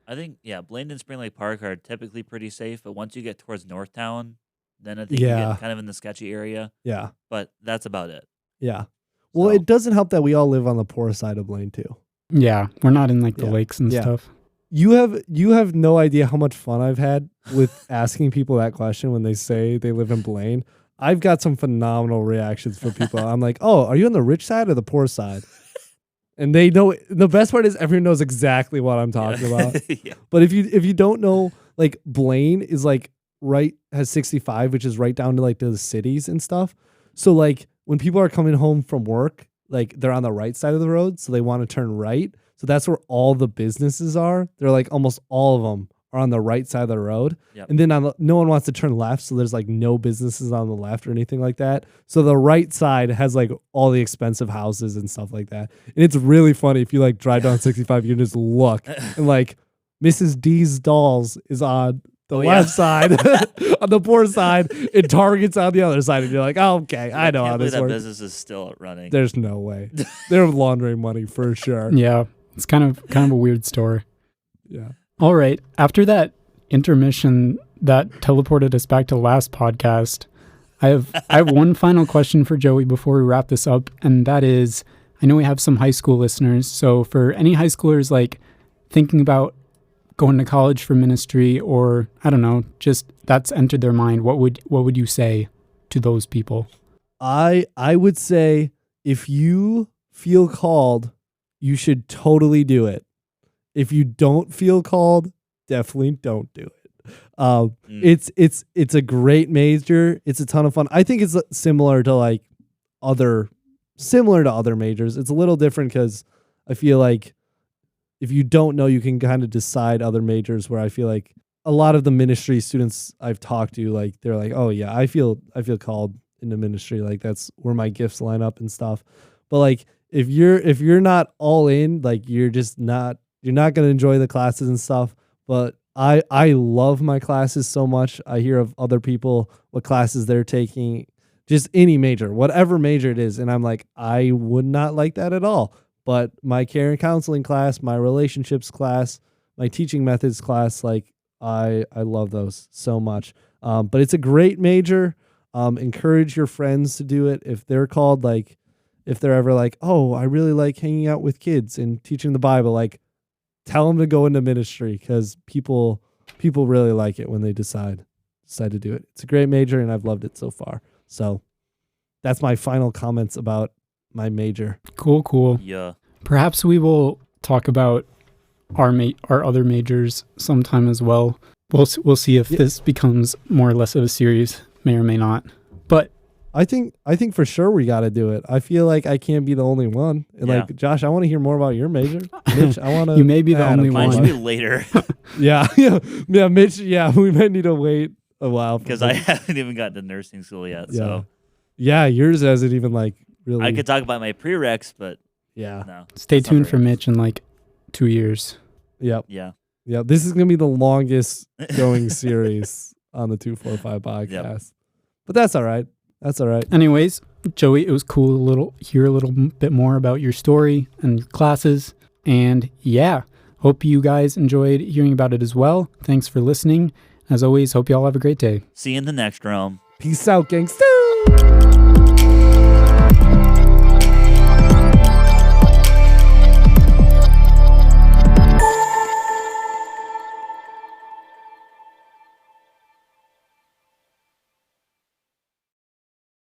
I think, Blaine and Spring Lake Park are typically pretty safe, but once you get towards Northtown, then I think you Yeah. get kind of in the sketchy area. Yeah. But that's about it. Yeah. Well, So- it doesn't help that we all live on the poor side of Blaine too. Yeah, we're not in like the Yeah. lakes and Yeah. stuff. You have no idea how much fun I've had with asking people that question when they say they live in Blaine. I've got some phenomenal reactions from people. I'm like, "Oh, are you on the rich side or the poor side?" And they know. The best part is everyone knows exactly what I'm talking about. Yeah. But if you don't know, like Blaine is like has 65, which is right down to like the cities and stuff. So like when people are coming home from work, like they're on the right side of the road, so they want to turn right. So that's where all the businesses are. They're like almost all of them are on the right side of the road. Yep. And then no one wants to turn left, so there's like no businesses on the left or anything like that. So the right side has like all the expensive houses and stuff like that. And it's really funny if you like drive down 65, you just look and like Mrs. D's Dolls is on the left side, on the poor side, and Target's on the other side, and you're like, oh, okay, I know how can't believe this that works. business is still running. There's no way. They're laundering money for sure. Yeah, it's kind of a weird story. Yeah. All right. After that intermission that teleported us back to the last podcast, I have one final question for Joey before we wrap this up, and that is, I know we have some high school listeners, so for any high schoolers like thinking about going to college for ministry, or I don't know, just that's entered their mind, what would you say to those people? I would say if you feel called, you should totally do it. If you don't feel called, definitely don't do it. It's a great major. It's a ton of fun. I think it's similar to other majors. It's a little different because I feel like if you don't know, you can kind of decide other majors, where I feel like a lot of the ministry students I've talked to, like they're like, oh yeah, I feel called into ministry. Like that's where my gifts line up and stuff. But like if you're not all in, like you're not going to enjoy the classes and stuff. But I love my classes so much. I hear of other people what classes they're taking, just any major, whatever major it is, and I'm like, I would not like that at all. But my care and counseling class, my relationships class, my teaching methods class, like I love those so much. But it's a great major. Encourage your friends to do it if they're called, like if they're ever like, oh, I really like hanging out with kids and teaching the Bible, like tell them to go into ministry because people really like it when they decide to do it. It's a great major and I've loved it so far. So that's my final comments about my major. Cool. Yeah. Perhaps we will talk about our other majors sometime as well. We'll see if this becomes more or less of a series, may or may not. But I think for sure we got to do it. I feel like I can't be the only one. And Yeah. like Josh, I want to hear more about your major. Mitch, I want to. You may be the only Mine one. should be later Yeah, Mitch. Yeah, we might need to wait a while because I haven't even gotten to nursing school yet. So yeah, yours hasn't even like really. I could talk about my prereqs, but Yeah. no. Stay It's not tuned very for Mitch in like 2 years. Yep. Yeah. Yeah. This is gonna be the longest going series on the 245 podcast. But that's all right. That's all right. Anyways, Joey, it was cool hear a little bit more about your story and your classes. And yeah, hope you guys enjoyed hearing about it as well. Thanks for listening. As always, hope you all have a great day. See you in the next realm. Peace out, gangsta.